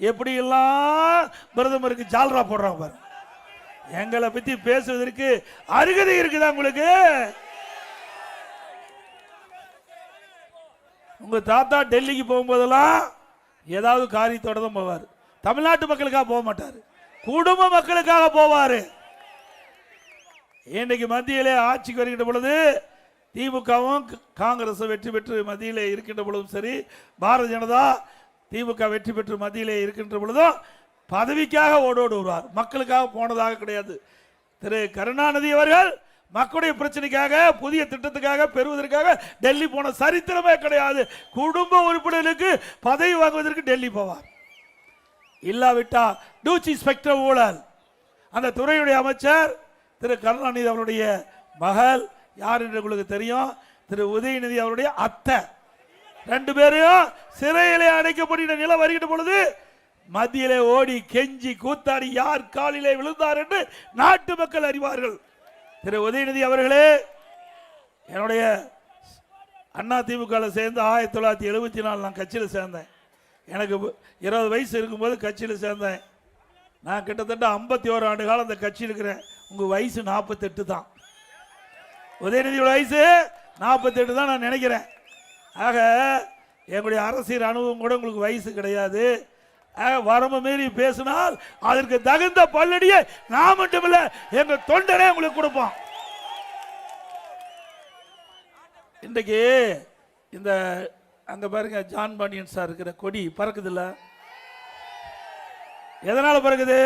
எப்படி எல்லாம் பிரதமருக்கு ஜால்ரா போடுறாங்க பாருங்க. எங்களை பத்தி பேசுவதற்கு அருகதை இருக்குதா உங்களுக்கு? உங்க தாத்தா டெல்லிக்கு போகும்போதெல்லாம் ஏதாவது காரியத்தோட தான் போவார். தமிழ்நாட்டு மக்களுக்காக போக மாட்டார், குடும்ப மக்களுக்காக போவாரு. இன்றைக்கு மத்தியிலே ஆட்சிக்கு வருகின்ற பொழுது திமுகவும் காங்கிரஸ் வெற்றி பெற்று மத்தியிலே இருக்கின்ற பொழுதும் சரி, பாரதிய ஜனதா திமுக வெற்றி பெற்று மத்தியிலே இருக்கின்ற பொழுதும் பதவிக்காக ஓடோடு வருவார், மக்களுக்காக போனதாக கிடையாது. திரு கருணாநிதி அவர்கள் மக்களுடைய பிரச்சனைக்காக புதிய திட்டத்துக்காக பெறுவதற்காக டெல்லி போன சரித்திரமே கிடையாது. குடும்ப உறுப்பினர்களுக்கு பதவி வாங்குவதற்கு டெல்லி போவார். இல்லாவிட்டா டூச்சி ஸ்பெக்டர் ஊழல், அந்த துறையுடைய அமைச்சர் திரு கருணாநிதி அவருடைய மகள் யார் என்று உங்களுக்கு தெரியும், திரு உதயநிதி அவருடைய அத்தை. ரெண்டு பேரும் சிறையிலே அடைக்கப்படுகிற நிலை வருகின்ற பொழுது மத்தியிலே ஓடி கெஞ்சி கூத்தாடி யார் காலிலே விழுந்தார் என்று நாட்டு மக்கள் அறிவார்கள். திரு உதயநிதி அவர்களே, என்னுடைய அண்ணா திமுக சேர்ந்து 1974 நான் கட்சியில் சேர்ந்தேன். எனக்கு 20 வயசு இருக்கும்போது கட்சியில் சேர்ந்தேன். நான் கிட்டத்தட்ட 51 ஆண்டு காலம் அந்த கட்சியில் இருக்கிறேன். உங்க வயசு 48 தான். உதயநிதியோட வயசு 48 தான் நான் நினைக்கிறேன். ஆக எங்களுடைய அரசியல் அனுபவம் கூட உங்களுக்கு வயசு கிடையாது. வரம்பு மீறி பேசினால் அதற்கு தகுந்த பல்லடியை நான் மட்டுமில்ல எங்க தொண்டரே உங்களுக்கு கொடுப்போம். இன்றைக்கு இந்த அங்க பாருங்க, ஜான் பாண்டியன் சார் இருக்கிற கொடி பறக்குது இல்ல? எதனால பறக்குது?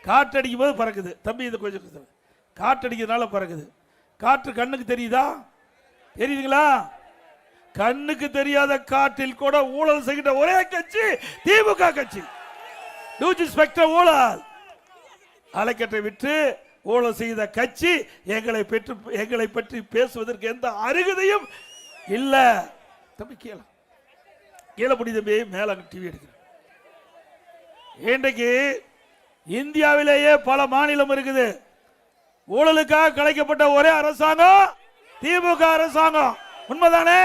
காற்றடிக்கும் போது பறக்குது. தம்பி இது கொஞ்சம் காற்றடிக்கிறதுனால பறக்குது. காற்று கண்ணுக்கு தெரியுதா? தெரியுதுங்களா? கண்ணுக்கு தெரியாத காற்றில் கூட ஊழல் செய்கின்ற ஒரே கட்சி திமுக கட்சி. டூச்சி ஸ்பெக்டர் ஊழல் அலைக்கற்றை விட்டு ஊழல் செய்த கட்சி எங்களை பற்றி பேசுவதற்கு எந்த அருகதையும் இல்ல. தம்பி கீழே புடி தம்பி, மேல டிவி எடுக்கிறேன். இன்றைக்கு இந்தியாவிலேயே பல மாநிலம் இருக்குது. ஊழலுக்காக கலைக்கப்பட்ட ஒரே அரசாங்கம் திமுக அரசாங்கம். உண்மைதானே?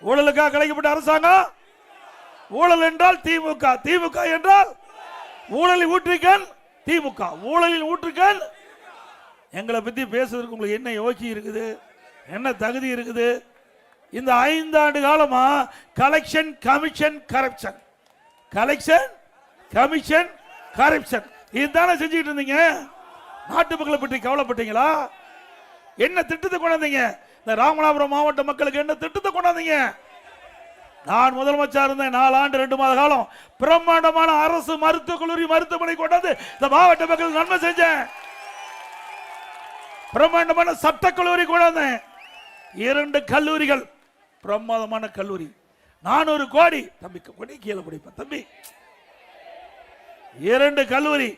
ஊழலுக்காக கலைக்கப்பட்ட அரசாங்கம். ஊழல் என்றால் திமுக, திமுக என்றால் ஊழலில் ஊற்றுக்கண் திமுக, ஊழலில் ஊற்றுக்கண். எங்களை பத்தி பேசுவதற்கு உங்களுக்கு என்ன யோகி இருக்குது, என்ன தகுதி இருக்குது? இந்த 5 ஆண்டு காலமா collection commission corruption, collection commission corruption இதுதானே செஞ்சுட்டு இருந்தீங்க. நாட்டு மக்களை பற்றி கவலைப்பட்டீங்களா? என்ன திட்டத்தை கொண்டாந்தீங்க? இந்த ராமநாதபுரம் மாவட்ட மக்களுக்கு என்ன திட்டத்தை கொண்டாந்தீங்க? நான் முதலமைச்சர் இருந்தேன் 4 ஆண்டு 2 மாத காலம் பிரம்மாண்டமான அரசு மருத்துவக் கல்லூரி மருத்துவமனை கொண்டாந்து இந்த மாவட்ட மக்களுக்கு நன்மை செஞ்சேன். பிரம்மாண்டமான சட்டக்கல்லூரி கொண்டாந்தேன். 2 கல்லூரிகள், பிரமாதமான கல்லூரி, 400 கோடி. தம்பி கொடி கீழே பிடிப்பேன் தம்பி. 2 கல்லூரி,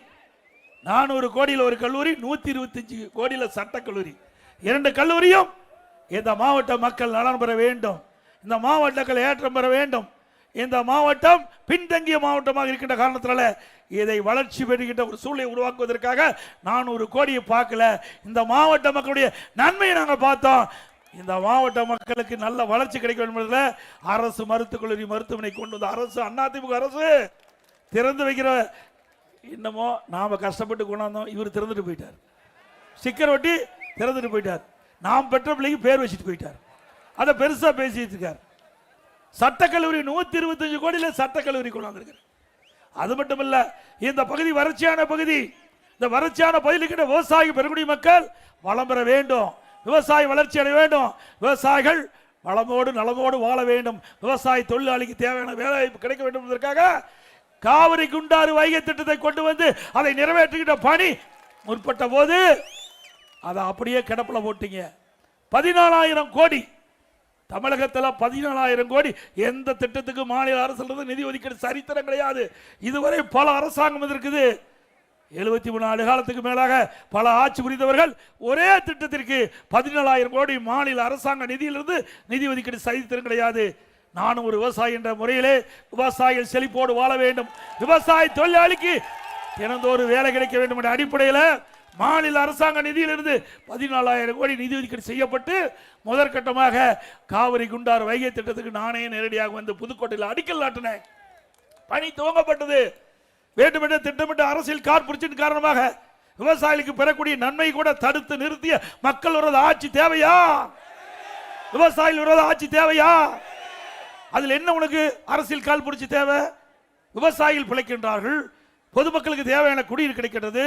400 கோடியில் ஒரு கல்லூரி, 125 கோடியில் சட்டக்கல்லூரி. 2 கல்லூரியும் இந்த மாவட்ட மக்கள் நலன் பெற வேண்டும், இந்த மாவட்டங்கள் ஏற்றம் பெற வேண்டும். இந்த மாவட்டம் பின்தங்கிய மாவட்டமாக இருக்கின்ற காரணத்தினால இதை வளர்ச்சி பெறுகின்ற ஒரு சூழலை உருவாக்குவதற்காக 400 கோடியை பார்க்கல, இந்த மாவட்ட மக்களுடைய நன்மையை நாங்கள் பார்த்தோம். இந்த மாவட்ட மக்களுக்கு நல்ல வளர்ச்சி கிடைக்க வேண்டும் என்பதில் அரசு மருத்துவக் கல்லூரி மருத்துவமனை கொண்டு வந்த அரசு அதிமுக அரசு திறந்து வைக்கிற இன்னமோ நாம கஷ்டப்பட்டு கொண்டாந்தோம். இவர் திறந்துட்டு போயிட்டார். ஸ்டிக்கர் ஒட்டி திறந்துட்டு போயிட்டார். நாம் பெற்ற பிள்ளைக்கு பேர் வச்சுட்டு போயிட்டார். அதை பெருசா பேசிட்டு இருக்கார். சட்டக்கல்லூரி 125 கோடியில சட்டக்கல்லூரி கொண்டாந்துருக்கார். அது மட்டும் இல்ல, இந்த பகுதி வறட்சியான பகுதி. இந்த வறட்சியான பகுதியில் விவசாயி பெருங்குடி மக்கள் வளம் பெற வேண்டும், விவசாய வளர்ச்சி அடைய வேண்டும், விவசாயிகள் வளமோடு நலமோடு வாழ வேண்டும், விவசாய தொழிலாளிக்கு தேவையான வேலைவாய்ப்பு கிடைக்க வேண்டும் என்பதற்காக காவிரி குண்டாறு வைகை திட்டத்தை கொண்டு வந்து அதை நிறைவேற்றுகின்ற பணி முற்பட்ட போது அதை அப்படியே கிடப்புல போட்டீங்க. 14,000 கோடி தமிழகத்தில் 14,000 கோடி எந்த திட்டத்துக்கு மாநில அரசு நிதி ஒதுக்கீடு சரித்திரம் கிடையாது. இதுவரை பல அரசாங்கம் இருக்குது. 73 ஆண்டு காலத்துக்கு மேலாக பல ஆட்சி புரிந்தவர்கள் ஒரே திட்டத்திற்கு 14,000 கோடி மாநில அரசாங்க நிதியிலிருந்து நிதி ஒதுக்கீடு சரித்திரம் கிடையாது. நானும் ஒரு விவசாயி என்ற முறையிலே விவசாயிகள் செழிப்போடு வாழ வேண்டும், விவசாய தொழிலாளிக்கு தினந்தோறும் வேலை கிடைக்க வேண்டும் என்ற அடிப்படையில் மாநில அரசாங்க நிதியிலிருந்து 14,000 கோடி நிதி ஒதுக்கீடு செய்யப்பட்டு முதற்கட்டமாக காவிரி குண்டாறு வைகை திட்டத்துக்கு நானே நேரடியாக வந்து புதுக்கோட்டையில் அடிக்கல் நாட்டினேன். பணி துவங்கப்பட்டது. வேண்டுமென்ற திட்டமிட்ட அரசியல் கார்ப்பரேஷன் காரணமாக விவசாயிகளுக்கு பெறக்கூடிய நன்மை கூட தடுத்து நிறுத்திய மக்கள் விரோத ஆட்சி தேவையா? விவசாயிகள் விரோத ஆட்சி தேவையா? அதில் என்ன உனக்கு அரசியல் காழ்ப்புணர்ச்சி தேவை? விவசாயிகள் பிழைக்கின்றார்கள், பொதுமக்களுக்கு தேவையான குடிநீர் கிடைக்கிறது,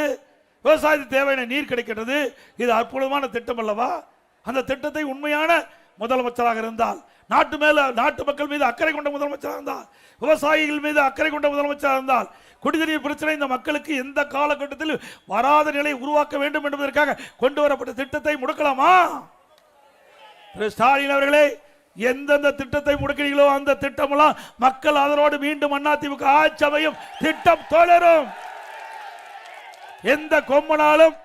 விவசாயத்துக்கு தேவையான நீர் கிடைக்கிறது. இது அற்புதமான திட்டம் அல்லவா? அந்த திட்டத்தை உண்மையான முதலமைச்சராக இருந்தால், நாட்டு மக்கள் மீது அக்கறை கொண்ட முதலமைச்சராக இருந்தால், விவசாயிகள் மீது அக்கறை கொண்ட முதலமைச்சராக இருந்தால், குடிநீர் பிரச்சனை இந்த மக்களுக்கு எந்த காலகட்டத்தில் வராத நிலை உருவாக்க வேண்டும் என்பதற்காக கொண்டு வரப்பட்ட திட்டத்தை முடக்கலாமா? திரு ஸ்டாலின் அவர்களே, எந்தெந்த திட்டத்தை முடக்கிறீங்களோ அந்த திட்டமெல்லாம் மக்கள் அதனோடு மீண்டும் அதிமுக ஆட்சி அமையும், திட்டம் தொடரும். எந்த கொம்பனாலும்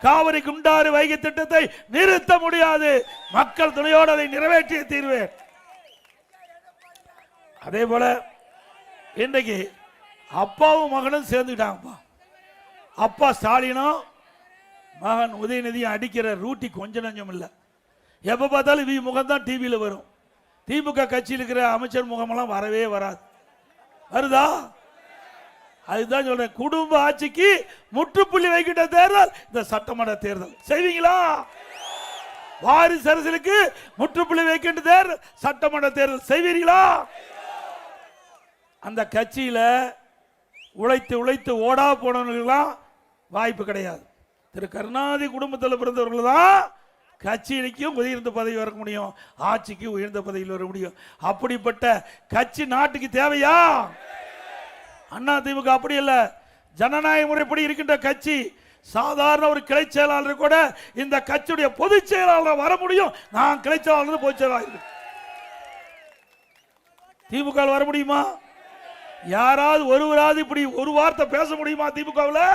காவிரி குண்டாறு வைகை திட்டத்தை நிறுத்த முடியாது. மக்கள் துணையோடு அதை நிறைவேற்றிய தீர்வேன். அதே போல இன்றைக்கு அப்பாவும் மகனும் சேர்ந்துட்டாங்கப்பா. அப்பா ஸ்டாலினும் மகன் உதயநிதியும் அடிக்கிற ரூட்டி கொஞ்சம் நஞ்சம் இல்லை. எப்ப பார்த்தாலும் வி முகம் தான் டிவியில் வரும். திமுக கட்சியில் இருக்கிற அமைச்சர் முகமெல்லாம் வரவே வராது. வருதா? அதுதான் சொல்றேன், குடும்ப ஆட்சிக்கு முற்றுப்புள்ளி வைக்கின்ற தேர்தல் இந்த சட்டமன்ற தேர்தல். செய்வீங்களா? வாரிசு அரசியலுக்கு முற்றுப்புள்ளி வைக்கின்ற தேர்தல் சட்டமன்ற தேர்தல் செய்வீர்களா? அந்த கட்சியில உழைத்து உழைத்து ஓடா போனவர்களுக்கெல்லாம் வாய்ப்பு கிடையாது. திரு கருணாநிதி குடும்பத்தில் பிறந்தவர்கள் தான் கட்சியிலைக்கும் உயர்ந்த பதவி வர முடியும், ஆட்சிக்கு உயர்ந்த பதவியில் வர முடியும். அப்படிப்பட்ட கட்சி நாட்டுக்கு தேவையா? அதிமுக அப்படி இல்ல, ஜனநாயக முறைப்படி இருக்கின்ற கட்சி. சாதாரண ஒரு கிளை செயலாளர் கூட இந்த கட்சியுடைய பொதுச் செயலாளர் வர முடியும். நான் கிளை செயலாளர் பொதுச் செயலாளர் திமுக வர முடியுமா? யாராவது ஒருவராது இப்படி ஒரு வார்த்தை பேச முடியுமா திமுகவில்?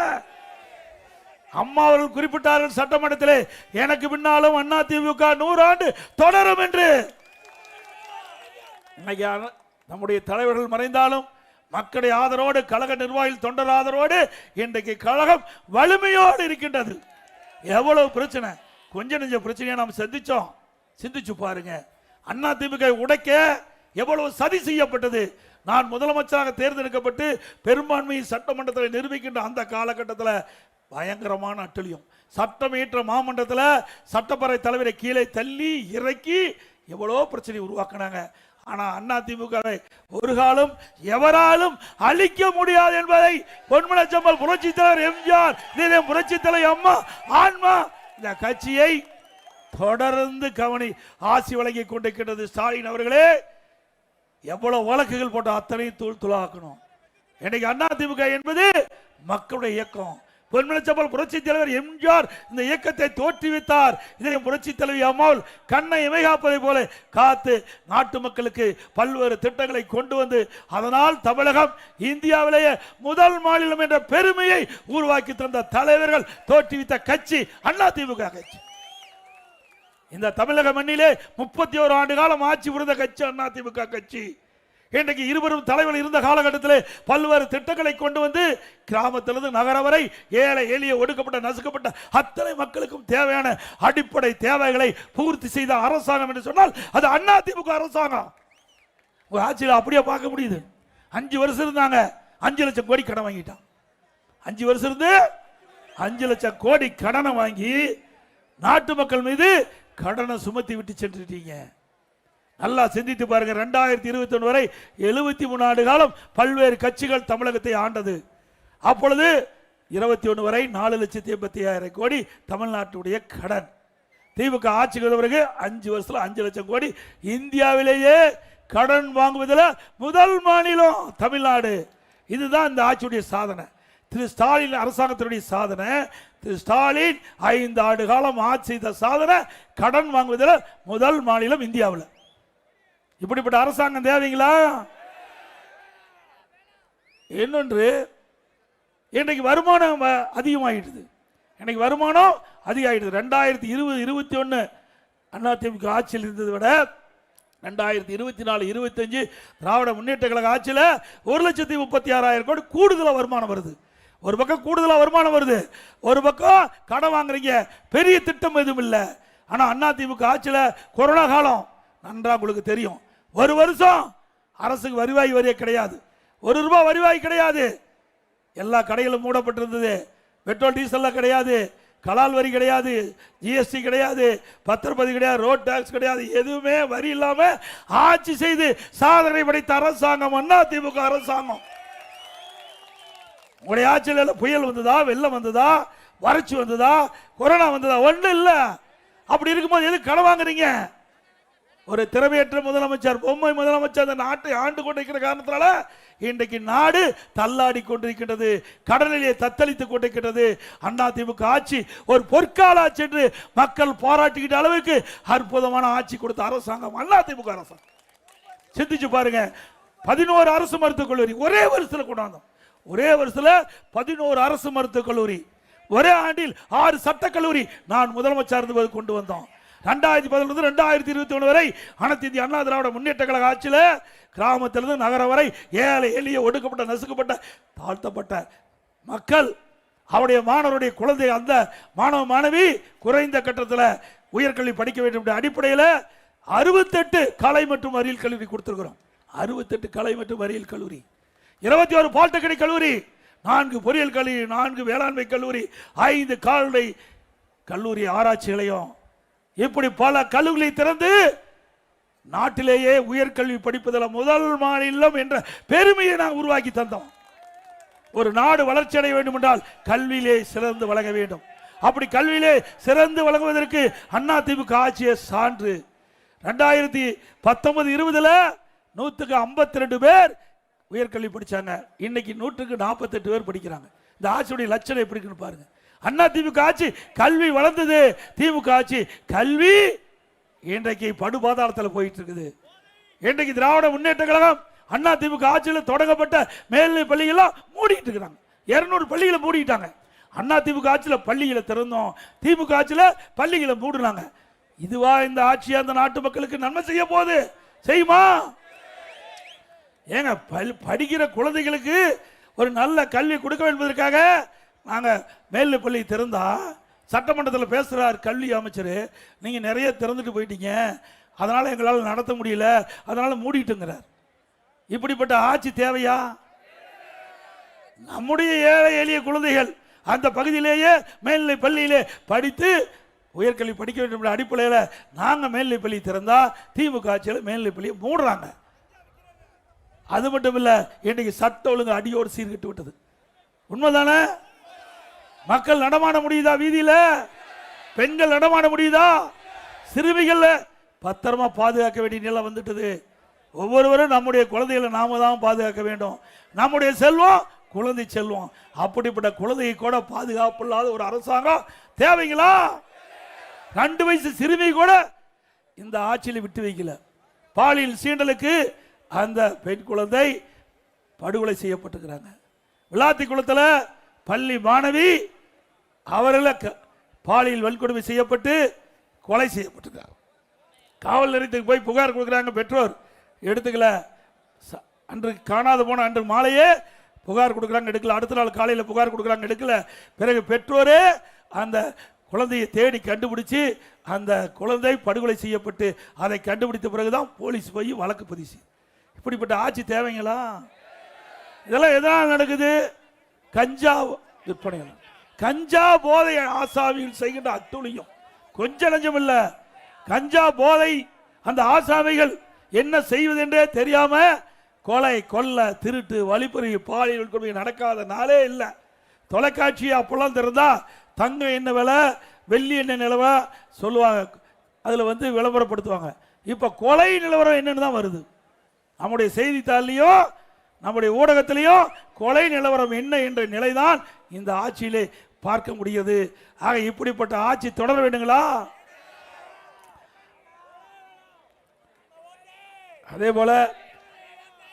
அம்மா அவர்கள் குறிப்பிட்டார்கள் சட்டமன்றத்தில், எனக்கு பின்னாலும் அதிமுக 100 ஆண்டு தொடரும் என்று. நம்முடைய தலைவர்கள் மறைந்தாலும் மக்களுடைய ஆதரவோடு, கழக நிர்வாகிகள் தொண்டர் ஆதரவோடு இன்றைக்கு கழகம் வலிமையோடு இருக்கின்றது. எவ்வளவு பிரச்சனை, கொஞ்ச நெஞ்ச பிரச்சனையை நாம் சந்திச்சோம். சிந்திச்சு பாருங்க, அதிமுக உடைக்க எவ்வளவு சதி செய்யப்பட்டது. நான் முதலமைச்சராக தேர்ந்தெடுக்கப்பட்டு பெரும்பான்மையை சட்டமன்றத்தில் நிரூபிக்கின்ற அந்த காலகட்டத்தில் பயங்கரமான அட்டழியம். சட்டம் இயற்ற மாமன்றத்தில் சட்டப்பேரவை தலைவரை கீழே தள்ளி இறக்கி எவ்வளோ பிரச்சனை உருவாக்கினாங்க. ஆனால் அதிமுகவை ஒரு காலம் எவராலும் அழிக்க முடியாது என்பதை பொன்மனச்செம்மல் புரட்சி தலைவர் எம்ஜிஆர், புரட்சி தலைவர் அம்மா ஆன்மா இந்த கட்சியை தொடர்ந்து கவனி ஆசி வழங்கி கொண்டிருக்கின்றது. ஸ்டாலின் அவர்களே, எவ்வளவு வழக்குகள் போட்ட அத்தனை தூள் துளாக்கணும். இன்னைக்கு அதிமுக என்பது மக்களுடைய இயக்கம். பொன்மனச்செம்மல் புரட்சி தலைவர் எம்ஜிஆர் இந்த இயக்கத்தை தோற்றுவித்தார். இதை புரட்சி தலைவி அம்மாள் கண்ணை இமைகாப்பதை போல காத்து நாட்டு மக்களுக்கு பல்வேறு திட்டங்களை கொண்டு வந்து அதனால் தமிழகம் இந்தியாவிலேயே முதல் மாநிலம் என்ற பெருமையை உருவாக்கி தந்த தலைவர்கள் தோற்றுவித்த கட்சி அதிமுக கட்சி. இந்த தமிழக மண்ணிலே 31 ஆண்டு காலம் ஆட்சி புரிந்த கட்சி அதிமுக கட்சி. இன்றைக்கு இருவரும் தலைவர் இருந்த காலகட்டத்தில் பல்வேறு திட்டங்களை கொண்டு வந்து கிராமத்திலிருந்து நகர வரை ஏழை எளிய ஒடுக்கப்பட்ட நசுக்கப்பட்ட அத்தனை மக்களுக்கும் தேவையான அடிப்படை தேவைகளை பூர்த்தி செய்த அரசாங்கம் என்று சொன்னால் அது அதிமுக அரசாங்கம். ஒரு ஆட்சியில் அப்படியே பார்க்க முடியுது. 5 வருஷம் இருந்தாங்க, 5 லட்சம் கோடி கடன் வாங்கிட்டான். 5 வருஷம் இருந்து 5 லட்சம் கோடி கடனை வாங்கி நாட்டு மக்கள் மீது கடனை சுமத்தி விட்டு சென்றுட்டீங்க. நல்லா சிந்தித்து பாருங்க. 2021 வரை 73 ஆண்டு காலம் பல்வேறு கட்சிகள் தமிழகத்தை ஆண்டது. அப்பொழுது 21 வரை 4,85,000 கோடி தமிழ்நாட்டுடைய கடன். திமுக ஆட்சிக்கு வந்த பிறகு 5 வருஷத்துல 5 லட்சம் கோடி. இந்தியாவிலேயே கடன் வாங்குவதில் முதல் மாநிலம் தமிழ்நாடு. இதுதான் இந்த ஆட்சியுடைய சாதனை. திரு ஸ்டாலின் அரசாங்கத்தினுடைய சாதனை. திரு ஸ்டாலின் 5 ஆண்டு காலம் ஆட்சி செய்த சாதனை கடன் வாங்குவதில் முதல் மாநிலம் இந்தியாவில். இப்படிப்பட்ட அரசாங்கம் தேவைங்களா? இன்னொன்று, இன்றைக்கு வருமானம் அதிகமாகிடுது. இன்னைக்கு வருமானம் அதிகமாகிடுது. 2020-21 அதிமுக ஆட்சியில் இருந்ததை விட 2024-25 திராவிட முன்னேற்ற கழக ஆட்சியில் 1,36,000 கோடி கூடுதலாக வருமானம் வருது. ஒரு பக்கம் கூடுதலாக வருமானம் வருது, ஒரு பக்கம் கடன் வாங்குறீங்க. பெரிய திட்டம் எதுவும் இல்லை. ஆனால் அதிமுக ஆட்சியில் கொரோனா காலம் நன்றாக உங்களுக்கு தெரியும். ஒரு வருஷம் அரசுக்கு வரிவாய் கிடையாது, 1 ரூபாய் வரிவாய் கிடையாது. எல்லா கடைகளும் மூடப்பட்டிருந்தது. பெட்ரோல் டீசல் கிடையாது, கலால் வரி கிடையாது, ஜிஎஸ்டி கிடையாது, பத்திரப்பதிவு கிடையாது, ரோட் டாக்ஸ் கிடையாது. எதுவுமே வரி இல்லாம ஆட்சி செய்து சாதனை படைத்த அரசாங்கம் அதிமுக அரசாங்கம். உங்களுடைய ஆட்சியில் புயல் வந்ததா, வெள்ளம் வந்ததா, வறட்சி வந்ததா, கொரோனா வந்ததா? ஒன்றும் இல்லை. அப்படி இருக்கும்போது எது கடன் வாங்குறீங்க? ஒரு திறமையற்ற முதலமைச்சர், பொம்மை முதலமைச்சர் அந்த நாட்டை ஆண்டு கொண்டிருக்கிற காரணத்தினால இன்றைக்கு நாடு தள்ளாடி கொண்டிருக்கின்றது, கடனிலே தத்தளித்துக் கொண்டிருக்கிறது. அதிமுக ஆட்சி ஒரு பொற்கால ஆட்சி என்று மக்கள் பாராட்டுகின்ற அளவுக்கு அற்புதமான ஆட்சி கொடுத்த அரசாங்கம் அதிமுக அரசாங்கம். சிந்திச்சு பாருங்க. 11 அரசு மருத்துவக் கல்லூரி ஒரே வருஷத்தில் கொண்டாந்தோம். ஒரே வருஷத்துல 11 அரசு மருத்துவக் கல்லூரி. ஒரே ஆண்டில் 6 சட்டக்கல்லூரி நான் முதலமைச்சர் இருந்தபோது கொண்டு வந்தோம். 2011-2021 வரை அனைத்து இந்திய அண்ணா திராவிட முன்னேற்ற கழக ஆட்சியில் கிராமத்திலிருந்து நகர வரை ஏழை எளிய ஒடுக்கப்பட்ட நசுக்கப்பட்ட தாழ்த்தப்பட்ட மக்கள், அவருடைய மாணவருடைய குழந்தை, அந்த மாணவ மாணவி குறைந்த கட்டத்தில் உயர்கல்வி படிக்க வேண்டும் என்ற அடிப்படையில் 68 கலை மற்றும் அறிவியல் கல்லூரி கொடுத்திருக்கிறோம். 68 கலை மற்றும் அறிவியல் கல்லூரி, 21 பாலிடெக்னிக் கல்லூரி, 4 பொறியியல் கல்லூரி, 4 வேளாண்மை கல்லூரி, 5 கால்நடை கல்லூரி ஆராய்ச்சி நிலையம், இப்படி பல கல்லூரிகளை திறந்து நாட்டிலேயே உயர்கல்வி படிப்பதில் முதல் மாநிலம் என்ற பெருமையை நாங்கள் உருவாக்கி தந்தோம். ஒரு நாடு வளர்ச்சி அடைய வேண்டும் என்றால் கல்வியிலே சிறந்து வழங்க வேண்டும். அப்படி கல்வியிலே சிறந்து வழங்குவதற்கு அதிமுக ஆட்சியை சான்று. 2019-20 100க்கு 52 பேர் உயர்கல்வி படிச்சாங்க. இன்னைக்கு 100க்கு 48 பேர் படிக்கிறாங்க. இந்த ஆட்சியுடைய லட்சணம் எப்படி இருக்குன்னு பாருங்க. அதிமுக ஆட்சி கல்வி வளர்ந்தது, திமுக ஆட்சி கல்வி இன்றைக்கு படுபாதாளத்தில் போயிட்டு இருக்குது. இன்றைக்கு திராவிட முன்னேற்ற கழகம் அதிமுக ஆட்சியில் தொடங்கப்பட்ட மேல்நிலை பள்ளிகள்லாம் மூடிட்டு இருக்கிறாங்க. 200 பள்ளிகளை மூடிட்டாங்க. அதிமுக ஆட்சியில் பள்ளிகளை திறந்தோம், திமுக ஆட்சியில் பள்ளிகளை மூடுனாங்க. இதுவா இந்த ஆட்சி அந்த நாட்டு மக்களுக்கு நன்மை செய்ய போகுது? செய்யுமா? ஏங்க, படிக்கிற குழந்தைகளுக்கு ஒரு நல்ல கல்வி கொடுக்க என்பதற்காக நாங்கள் மேல்நிலை பள்ளி திறந்தா சட்டமன்றத்தில் பேசுகிறார் கல்வி அமைச்சர், நீங்கள் நிறைய திறந்துட்டு போயிட்டீங்க, அதனால் எங்களால் நடத்த முடியல, அதனால் மூடிட்டுங்கிறார். இப்படிப்பட்ட ஆட்சி தேவையா? நம்முடைய ஏழை எளிய குழந்தைகள் அந்த பகுதியிலேயே மேல்நிலை பள்ளியிலே படித்து உயர்கல்வி படிக்க வேண்டும் என்ற அடிப்படையில் நாங்கள் மேல்நிலை பள்ளி திறந்தா திமுக ஆட்சியில் மேல்நிலை பள்ளியை மூடுறாங்க. அது மட்டும் இல்லை, இன்றைக்கு சட்ட ஒழுங்கு அடியோடு சீர்கிட்டு விட்டது. உண்மைதானே? மக்கள் நடமாட முடியுதா? வீதியில பெண்கள் நடமாட முடியுதா? சிறுமிகள் பத்திரமா பாதுகாக்க வேண்டிய நிலை வந்துட்டது. ஒவ்வொருவரும் நம்முடைய குழந்தைகளை நாம தான் பாதுகாக்க வேண்டும். நம்முடைய செல்வம் குழந்தை செல்வம். அப்படிப்பட்ட குழந்தையை கூட பாதுகாப்பு இல்லாத ஒரு அரசாங்கம் தேவைங்களா? 2 வயசு சிறுமி கூட இந்த ஆட்சியில் விட்டு வைக்கல. பாலியல் சீண்டலுக்கு அந்த பெண் குழந்தை படுகொலை செய்யப்பட்டிருக்கிறாங்க. விளாத்தி குளத்தில் பள்ளி மாணவி அவர்களை பாலியல் வன்கொடுமை செய்யப்பட்டு கொலை செய்யப்பட்டிருக்காங்க. காவல் நிலையத்துக்கு போய் புகார் கொடுக்குறாங்க, பெற்றோர் எடுத்துக்கல. அன்று காணாது போன அன்று மாலையே புகார் கொடுக்குறாங்க, எடுக்கல. அடுத்த நாள் காலையில் புகார் கொடுக்குறாங்க, எடுக்கல. பிறகு பெற்றோரே அந்த குழந்தையை தேடி கண்டுபிடிச்சு அந்த குழந்தை படுகொலை செய்யப்பட்டு அதை கண்டுபிடித்த பிறகுதான் போலீஸ் போய் வழக்கு பதிச்சு. இப்படிப்பட்ட ஆட்சி தேவைங்களா? இதெல்லாம் எதனால் நடக்குது? கஞ்சா விற்பனை, கஞ்சா போதை ஆசாமிகள் செய்கின்ற அத்துழியும் கொஞ்சம் நஞ்சம் இல்ல. கஞ்சா போதை அந்த ஆசாமிகள் என்ன செய்வது என்றே தெரியாம கொலை, கொல்ல, திருட்டு, வழிப்பறி, பாலியல் கொடுமை நடக்காத நாளே இல்லை. தொலைக்காட்சி அப்பெல்லாம் திறந்தா தங்கம் என்ன விலை, வெள்ளி என்ன நிலவா சொல்லுவாங்க, அதில் வந்து விளம்பரப்படுத்துவாங்க. இப்போ கொலை நிலவரம் என்னன்னு தான் வருது. நம்முடைய செய்தித்தாள்லையும் நம்முடைய ஊடகத்திலையும் கொலை நிலவரம் என்ன என்ற நிலைதான் இந்த ஆட்சியிலே பார்க்க முடியாது. ஆக இப்படிப்பட்ட ஆட்சி தொடர வேண்டுங்களா? அதே போல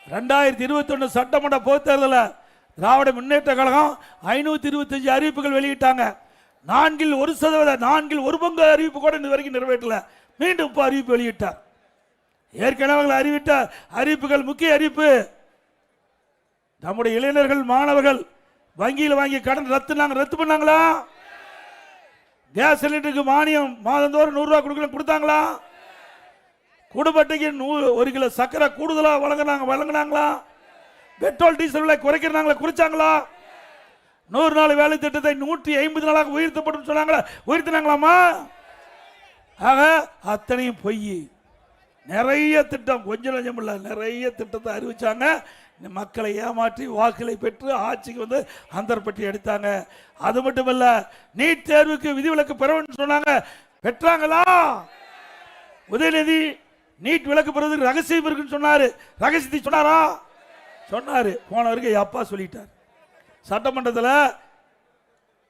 2021 சட்டமன்ற பொதுத் தேர்தலில் திராவிட முன்னேற்ற கழகம் 525 அறிவிப்புகள் வெளியிட்டாங்க. 4% அறிவிப்பு கூட இது வரைக்கும் நிறைவேற்றல. மீண்டும் இப்போ அறிவிப்பு வெளியிட்டார். ஏற்கனவே அறிவித்த அறிவிப்புகள் முக்கிய அறிவிப்பு, நம்முடைய இளைஞர்கள் மாணவர்கள் வங்கியில் வாங்கி கடன் ரத்து பண்ணாங்களா? கேஸ் சிலிண்டருக்கு மானியம் மாதந்தோறும் 100 ரூபா கொடுத்தாங்களா? குடும்ப அட்டைக்கு 1 கிலோ சக்கரை கூடுதலாக வழங்கினாங்களா? பெட்ரோல் டீசல் விலை குறைச்சாங்களா? 100 நாள் வேலை திட்டத்தை 150 நாளாக உயர்த்தப்படும் சொன்னாங்களா? உயர்த்தினாங்களாமா? ஆக அத்தனையும் பொய். நிறைய திட்டம், கொஞ்சம் லஞ்சம் இல்லை, நிறைய திட்டத்தை அறிவிச்சாங்க. மக்களை ஏமாற்றி வாக்குகளை பெற்று ஆட்சிக்கு வந்து அந்தர்பட்டி எடுத்தாங்க. அது மட்டுமல்ல, நீட் தேர்வுக்கு விதிவிலக்கு பெறணும்னு சொன்னாங்க, பெற்றாங்களா? உதயநிதி நீட் விலக்கு பெறுவதற்கு ரகசியம் இருக்குன்னு சொன்னாரு, ரகசியத்தை சொன்னாரா? சொன்னாரு. போனவருக்கு அப்பா சொல்லிட்டார். சட்டமன்றத்தில்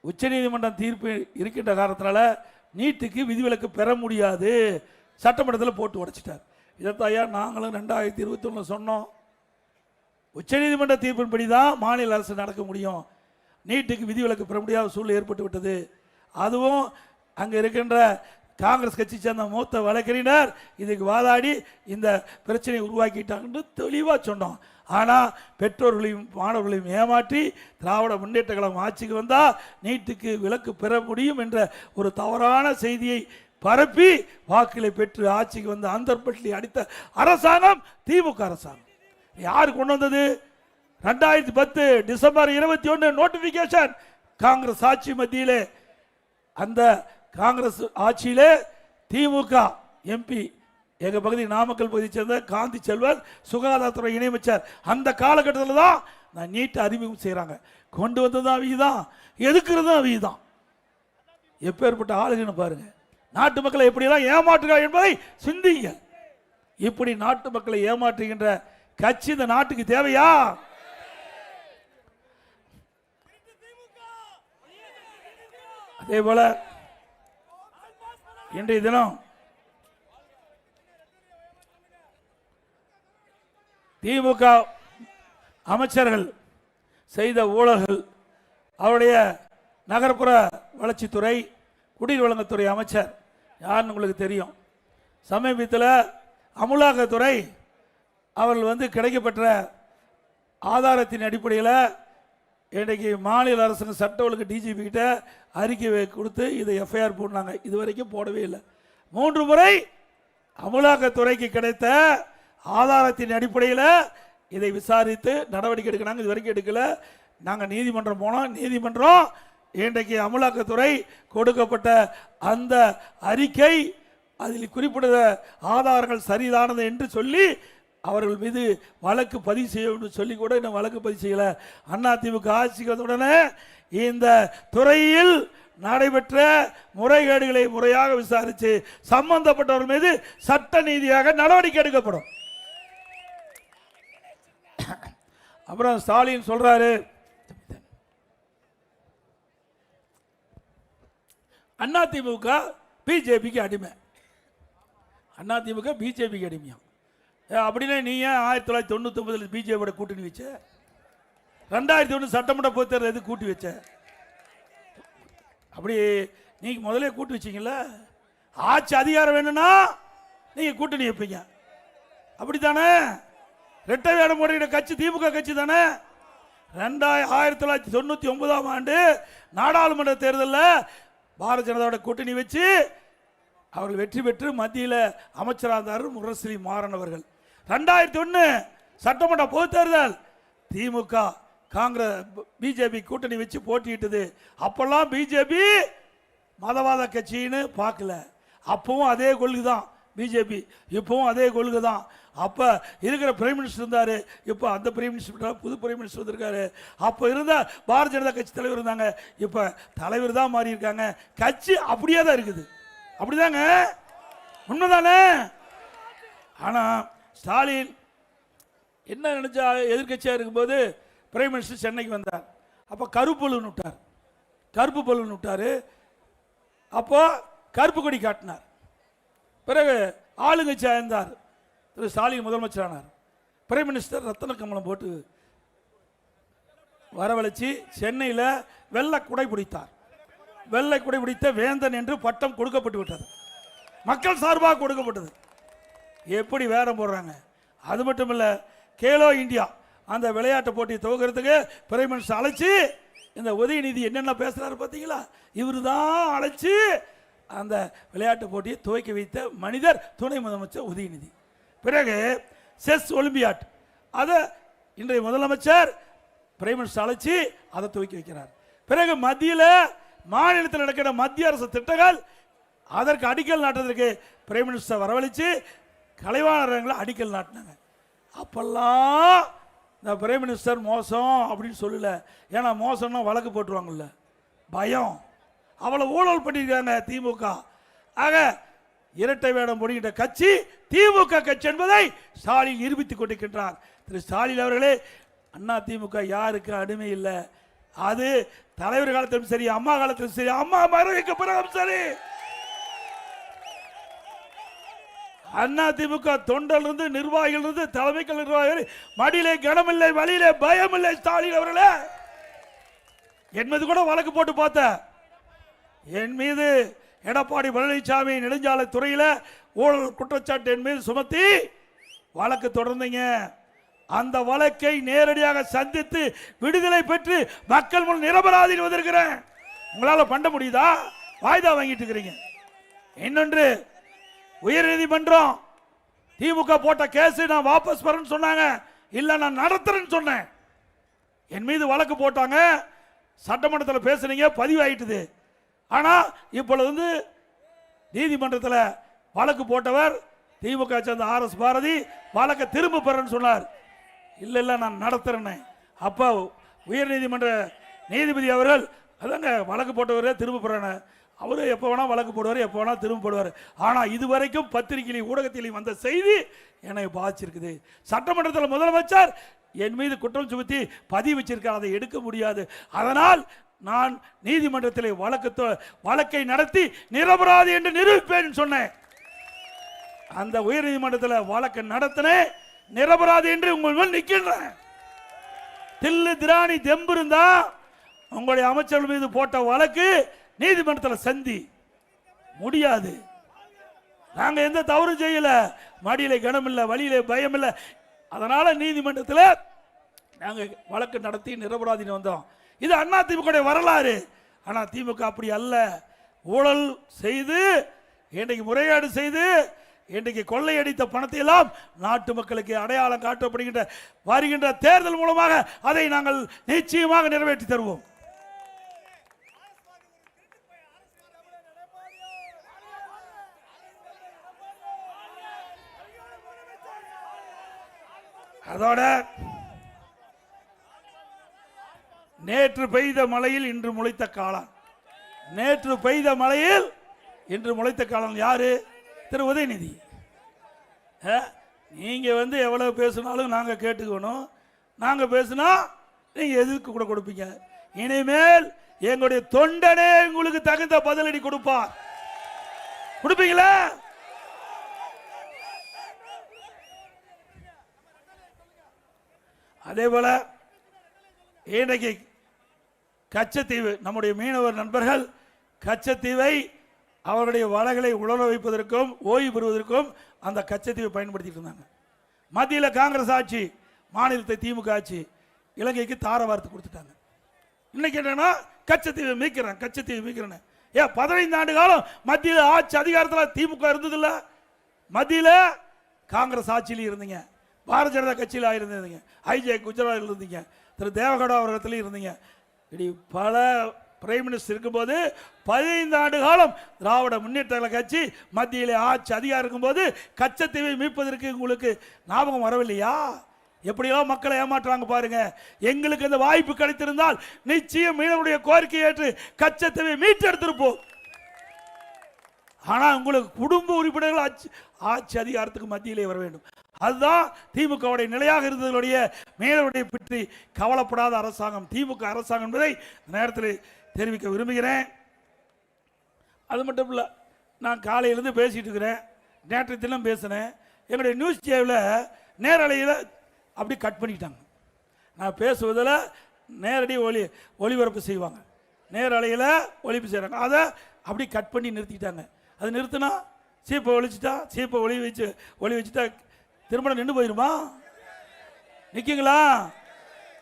உச்சநீதிமன்றம் தீர்ப்பு இருக்கின்ற காரணத்தினால நீட்டுக்கு விதிவிலக்கு பெற முடியாது, சட்டமன்றத்தில் போட்டு உடைச்சிட்டார். இதைத்தாயா நாங்களும் 2021 சொன்னோம். உச்சநீதிமன்ற தீர்ப்பின்படி தான் மாநில அரசு நடக்க முடியும், நீட்டுக்கு விதிவிலக்கு பெற முடியாத சூழ்நிலை ஏற்பட்டு விட்டது. அதுவும் அங்கே இருக்கின்ற காங்கிரஸ் கட்சி சேர்ந்த மூத்த வழக்கறிஞர் இதுக்கு வாதாடி இந்த பிரச்சனையை உருவாக்கிட்டாங்கன்னு தெளிவாக சொன்னோம். ஆனால் பெற்றோர்களையும் மாணவர்களையும் ஏமாற்றி திராவிட முன்னேற்ற கழகம் ஆட்சிக்கு வந்தால் நீட்டுக்கு விலக்கு பெற முடியும் என்ற ஒரு தவறான செய்தியை பரப்பி வாக்குகளை பெற்று ஆட்சிக்கு வந்த அந்தர்பட்டி அடித்த அரசாங்கம் திமுக அரசாங்கம். யாரு கொண்டு வந்தது? 2010 டிசம்பர் 21 நோட்டிபிகேஷன். காங்கிரஸ் ஆட்சி மத்தியிலே, அந்த காங்கிரஸ் ஆட்சியிலே திமுக எம்பி எங்க பகுதி நாமக்கல் பகுதியை சேர்ந்த காந்தி செல்வன் சுகாதாரத்துறை இணையமைச்சர். அந்த காலகட்டத்தில் தான் நான் நீட்டை அறிமுகம் செய்யறாங்க. கொண்டு வந்ததும் அவிதான், எதுக்குறதும் அவிதான். எப்பேற்பட்ட ஆளுகன்னு பாருங்க. நாட்டு மக்களை எப்படியெல்லாம் ஏமாற்றுகிறார் என்பதை சிந்திங்க. இப்படி நாட்டு மக்களை ஏமாற்றுகின்ற கட்சி இந்த நாட்டுக்கு தேவையா? அதே போல இன்றைய தினம் திமுக அமைச்சர்கள் செய்த ஊழல்கள், அவருடைய நகர்ப்புற வளர்ச்சித்துறை, குடிநீர் வழங்கத்துறை அமைச்சர் யாருன்னு உங்களுக்கு தெரியும். சமீபத்தில் அமலாக்கத்துறை அவர்கள் வந்து கிடைக்கப்பெற்ற ஆதாரத்தின் அடிப்படையில் இன்றைக்கு மாநில அரசுக்கு சட்ட ஒழுங்கு டிஜிபி கிட்ட அறிக்கை கொடுத்து இதை எஃப்ஐஆர் போடுறாங்க. இது வரைக்கும் போடவே இல்லை. 3 முறை அமலாக்கத்துறைக்கு கிடைத்த ஆதாரத்தின் அடிப்படையில் இதை விசாரித்து நடவடிக்கை எடுக்கிறாங்க. இது வரைக்கும் எடுக்கல. நாங்கள் நீதிமன்றம் போனோம். நீதிமன்றம் இன்றைக்கு அமலாக்கத்துறை கொடுக்கப்பட்ட அந்த அறிக்கை அதில் குறிப்பிட்ட ஆதாரங்கள் சரிதானது என்று சொல்லி அவர்கள் மீது வழக்கு பதிவு செய்ய சொல்லி கூட இன்னும் வழக்கு பதிவு செய்யல. அதிமுக ஆட்சிக்கு வந்தவுடனே இந்த துறையில் நடைபெற்ற முறைகேடுகளை முறையாக விசாரித்து சம்பந்தப்பட்டவர்கள் மீது சட்ட நீதியாக நடவடிக்கை எடுக்கப்படும். அப்புறம் ஸ்டாலின் சொல்றாரு, அதிமுக பிஜேபிக்கு அடிமை, அதிமுக பிஜேபிக்கு அடிமையா? அப்படின்னா நீ ஏன் 1999 பிஜேபியோட கூட்டணி வச்ச? 2001 சட்டமன்ற பொதுத் தேர்தல் எது கூட்டி வச்ச? அப்படி நீங்க முதலே கூட்டி வச்சீங்கல்ல. ஆட்சி அதிகாரம் வேணும்னா நீங்க கூட்டணி வைப்பீங்க, அப்படித்தானே? இரட்டை வேடம் போடுகிற கட்சி திமுக கட்சி தானே. 1999ஆம் ஆண்டு நாடாளுமன்ற தேர்தலில் பாரதிய ஜனதாவோட கூட்டணி வச்சு அவர்கள் வெற்றி பெற்று மத்தியில் அமைச்சராக இருந்தார் முரசொலி மாறன் அவர்கள். 2001 சட்டமன்ற பொதுத் தேர்தல் திமுக காங்கிரஸ் பிஜேபி கூட்டணி வச்சு போட்டியிட்டது. அப்பெல்லாம் பிஜேபி மதவாத கட்சின்னு பார்க்கல. அப்பவும் அதே கொள்கை தான் பிஜேபி, இப்பவும் அதே கொள்கை தான். அப்போ இருக்கிற பிரைம் மினிஸ்டர் இருந்தார், இப்போ அந்த பிரைம் மினிஸ்டர் புது பிரைம் மினிஸ்டர் வந்திருக்காரு. அப்போ இருந்த பாரதிய ஜனதா கட்சி தலைவர் இருந்தாங்க, இப்போ தலைவர் தான் மாறி இருக்காங்க. கட்சி அப்படியே தான் இருக்குது. அப்படிதாங்க, உண்மைதானே. ஆனால் ஸ்டாலின் என்ன நினைச்சா, எதிர்கட்சியாக இருக்கும்போது பிரைம் மினிஸ்டர் சென்னைக்கு வந்தார். அப்போ கருப்பு பலூன் விட்டார், கருப்பு பலூன் விட்டார். அப்போ கருப்பு கொடி காட்டினார். பிறகு ஆளுங்கட்சியாக இருந்தார் திரு ஸ்டாலின் முதலமைச்சரானார். பிரைம் மினிஸ்டர் ரத்தன கமலம் போட்டு வரவழைச்சி சென்னையில் வெள்ளை குடை பிடித்தார். வெள்ளை குடை பிடித்த வேந்தன் என்று பட்டம் கொடுக்கப்பட்டு விட்டது, மக்கள் சார்பாக கொடுக்கப்பட்டது. எப்படி வேறம் போடுறாங்க. அது மட்டும் இல்லை, கேலோ இந்தியா அந்த விளையாட்டு போட்டி துவக்கிறதுக்கு பிரைம் மினிஸ்டர் அழைச்சி இந்த உதயநிதி என்னென்ன பேசுறாரு பார்த்தீங்களா, இவர் தான் அழைச்சி அந்த விளையாட்டு போட்டியை துவக்கி வைத்த மனிதர் துணை முதலமைச்சர் உதயநிதி. பிறகு செஸ் ஒலிம்பியாட் அதை இன்றைய முதலமைச்சர் பிரைம் மினிஸ்டர் அழைச்சி அதை துவக்கி வைக்கிறார். பிறகு மத்தியில் மாநிலத்தில் நடக்கிற மத்திய அரசு திட்டங்கள் அதற்கு அடிக்கல் நாட்டுவதற்கு பிரைம் மினிஸ்டர் வரவழைச்சு கலைவாணர்களை அடிக்கல் நாட்டினாங்க. அப்பெல்லாம் இந்த பிரைம் மினிஸ்டர் மோசம் அப்படின்னு சொல்லல, ஏன்னா மோசம்னா வழக்கு போட்டுருவாங்கல்ல, பயம். அவ்வளோ ஊழல் பண்ணியிருக்காங்க திமுக. ஆக இரட்டை வேடம் போடுகின்ற கட்சி திமுக கட்சி என்பதை ஸ்டாலின் நிரூபித்துக் கொண்டிருக்கின்றார். திரு ஸ்டாலின் அவர்களே, அண்ணா திமுக யாருக்கு அடிமை இல்லை. அது தலைவர் காலத்திலும் சரி, அம்மா காலத்திலும் சரி, அம்மா மறைவுக்கு பிறகும் சரி, அண்ணா திமுக தொண்டல் இருந்து நிர்வாகிகள் இருந்து தலைமைகள் நிர்வாகிகள் மடியிலே கனமில்லை, வழியிலே பயமில்லை. ஸ்டாலின் அவர்களே, என் மீது கூட வழக்கு போட்டு பார்த்த, என் மீது எடப்பாடி பழனிசாமி நெடுஞ்சாலை துறையில் ஊழல் குற்றச்சாட்டு என் மீது சுமத்தி வழக்கு தொடர்ந்தீங்க. அந்த வழக்கை நேரடியாக சந்தித்து விடுதலை பெற்று மக்கள் முன் நிரபராதி வந்திருக்கிறேன். உங்களால் பண்ண முடியுதா? வாய்தா வாங்கிட்டு இருக்கிறீங்க. இன்னொன்று, உயர் நீதிமன்றம் திமுக போட்ட கேஸ் நான் வாபஸ் பெறேன்னு சொன்னாங்க. இல்லை, நான் நடத்துறேன்னு சொன்னேன். என் மீது வழக்கு போட்டாங்க, சட்டமன்றத்தில் பேசுனீங்க, பதிவாயிட்டுது. ஆனால் இப்பொழுது நீதிமன்றத்தில் வழக்கு போட்டவர் திமுக சேர்ந்த RS பாரதி வழக்கை திரும்ப பெறன்னு சொன்னார். இல்லை இல்லை, நான் நடத்துறேன்னு. அப்போ உயர் நீதிமன்ற நீதிபதி அவர்கள் அதாங்க வழக்கு போட்டவரே திரும்ப பெறேன்னு. அவரு எப்போ வேணா வழக்கு போடுவார், எப்போ வேணா திரும்ப போடுவார். ஆனால் இதுவரைக்கும் பத்திரிகையிலையும் ஊடகத்திலையும் வந்த செய்தி என்னை பாதிச்சிருக்குது. சட்டமன்றத்தில் முதலமைச்சர் என் மீது குற்றம் சுமத்தி பதிவு வச்சிருக்கார், அதை எடுக்க முடியாது. அதனால் நான் நீதிமன்றத்தில் வழக்கை நடத்தி நிரபராதி என்று நிரூபிப்பேன் சொன்னேன். அந்த உயர் நீதிமன்றத்தில் வழக்கை நடத்தினேன், நிரபராதி என்று உங்கள் மேல் நிற்கின்றேன். தில்லு திராணி தெம்பு இருந்தா உங்களுடைய அமைச்சர்கள் மீது போட்ட வழக்கு நீதிமன்றத்தில் சந்தி முடியாது. நாங்க எந்த தவறும் செய்யல, மடியிலே கனம் இல்லை, வழியிலே பயம் இல்லை. அதனால நீதிமன்றத்தில் நாங்க வழக்கு நடத்தி நிரபராதின்னு வந்தோம். இது அண்ணா திமுக வரலாறு. ஆனால் திமுக அப்படி அல்ல. ஊழல் செய்து, இன்றைக்கு முறைகேடு செய்து, இன்றைக்கு கொள்ளையடித்த பணத்தை எல்லாம் நாட்டு மக்களுக்கு அடையாளம் காட்டப்படுகின்ற வருகின்ற தேர்தல் மூலமாக அதை நாங்கள் நிச்சயமாக நிறைவேற்றி தருவோம். அதோட நேற்று பெய்த மழையில் இன்று முளைத்த காளான். நேற்று பெய்த மழையில் இன்று முளைத்த காளான் யாரு? திரு உதயநிதி. நீங்க எவ்வளவு பேசினாலும் நாங்க கேட்டுக்கணும். நாங்க பேசினா நீங்க எதிர்க்கு கூட கொடுப்பீங்க. இனிமேல் எங்களுடைய தொண்டனே உங்களுக்கு தகுந்த பதிலடி கொடுப்பார். கொடுப்பீங்களா? அதே போல இன்றைக்கு கச்சத்தீவு, நம்முடைய மீனவர் நண்பர்கள் கச்சத்தீவை அவருடைய வலைகளை உலர வைப்பதற்கும் ஓய்வு பெறுவதற்கும் அந்த கச்சத்தீவை பயன்படுத்திட்டு இருந்தாங்க. மத்தியில் காங்கிரஸ் ஆட்சி, மாநிலத்தை திமுக ஆட்சி, இலங்கைக்கு தார வார்த்தை கொடுத்துட்டாங்க. இன்னைக்கு என்னன்னா கச்சத்தீவை மீட்கிறேன். ஏன் 15 ஆண்டு காலம் மத்தியில் ஆட்சி அதிகாரத்தில் திமுக இருந்ததில்ல? மத்தியில் காங்கிரஸ் ஆட்சியில இருந்தீங்க, பாரதிய ஜனதா கட்சியில் இருந்தீங்க, ஐஜே குஜராத்தில் இருந்தீங்க, திரு தேவகவுடா அவர்களில் இருந்தீங்க. இப்படி பல பிரைம் மினிஸ்டர் இருக்கும்போது 15 ஆண்டு காலம் திராவிட முன்னேற்ற கட்சி மத்தியில் ஆட்சி அதிகாரம் இருக்கும்போது கச்சத்தீவை மீட்பதற்கு உங்களுக்கு ஞாபகம் வரவில்லையா? எப்படியெல்லாம் மக்களை ஏமாற்றுறாங்க பாருங்க. எங்களுக்கு அந்த வாய்ப்பு கிடைத்திருந்தால் நிச்சயம் மீனவருடைய கோரிக்கை ஏற்று கச்சத்தீவை மீட்டெடுத்திருப்போம். ஆனா உங்களுக்கு குடும்ப உறுப்பினர்கள் ஆட்சி அதிகாரத்துக்கு மத்தியிலே வர வேண்டும். அதுதான் திமுகவுடைய நிலையாக இருந்ததுடைய மீனவருடைய பற்றி கவலைப்படாத அரசாங்கம் திமுக அரசாங்கம் என்பதை நேரத்தில் தெரிவிக்க விரும்புகிறேன். அது மட்டும் இல்லை, நான் காலையிலிருந்து பேசிட்டு இருக்கிறேன், நேற்று தினம் பேசினேன். எங்களுடைய நியூஸ் சேனலில் நேரலையில் அப்படி கட் பண்ணிட்டாங்க. நான் பேசுவதில் நேரடி ஒளிபரப்பு செய்வாங்க, நேரலையில் ஒளிபரப்பு செய்கிறாங்க. அதை அப்படி கட் பண்ணி நிறுத்திட்டாங்க. அது நிறுத்தினா சீப்பை ஒளி வச்சுட்டா திருமணம் நின்று போயிருமா? நிற்குங்களா?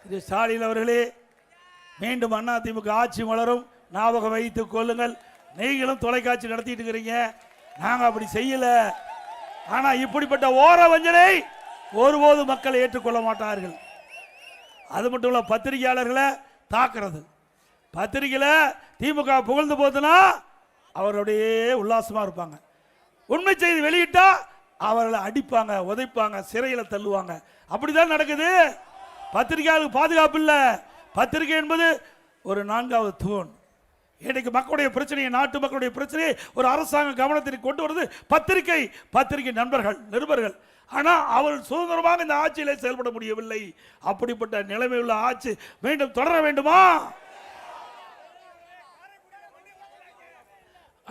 திரு ஸ்டாலின் அவர்களே, மீண்டும் அதிமுக ஆட்சி மலரும், ஞாபகம் வைத்துக் கொள்ளுங்கள். நீங்களும் தொலைக்காட்சி நடத்திட்டு இருக்கிறீங்க, நாங்கள் அப்படி செய்யல. ஆனால் இப்படிப்பட்ட ஓர வஞ்சனை ஒருபோது மக்களை ஏற்றுக்கொள்ள மாட்டார்கள். அது மட்டும் இல்ல, பத்திரிகையாளர்களை தாக்குறது, பத்திரிகையில திமுக புகழ்ந்து போதுன்னா அவருடைய உல்லாசமா இருப்பாங்க. உண்மை செய்தி வெளியிட்டா அவர்களை அடிப்பாங்க, உதைப்பாங்க, சிறையில் தள்ளுவாங்க. அப்படிதான் நடக்குது. பத்திரிகையாளருக்கு பாதுகாப்பு இல்லை. பத்திரிகை என்பது ஒரு 4வது தூண். இன்னைக்கு மக்களுடைய பிரச்சனையை, நாட்டு மக்களுடைய பிரச்சனையை ஒரு அரசாங்க கவனத்திற்கு கொண்டு வருவது பத்திரிகை நண்பர்கள், நிருபர்கள். ஆனால் அவர்கள் சுதந்திரமாக இந்த ஆட்சியிலே செயல்பட முடியவில்லை. அப்படிப்பட்ட நிலைமை உள்ள ஆட்சி மீண்டும் தொடர வேண்டுமா?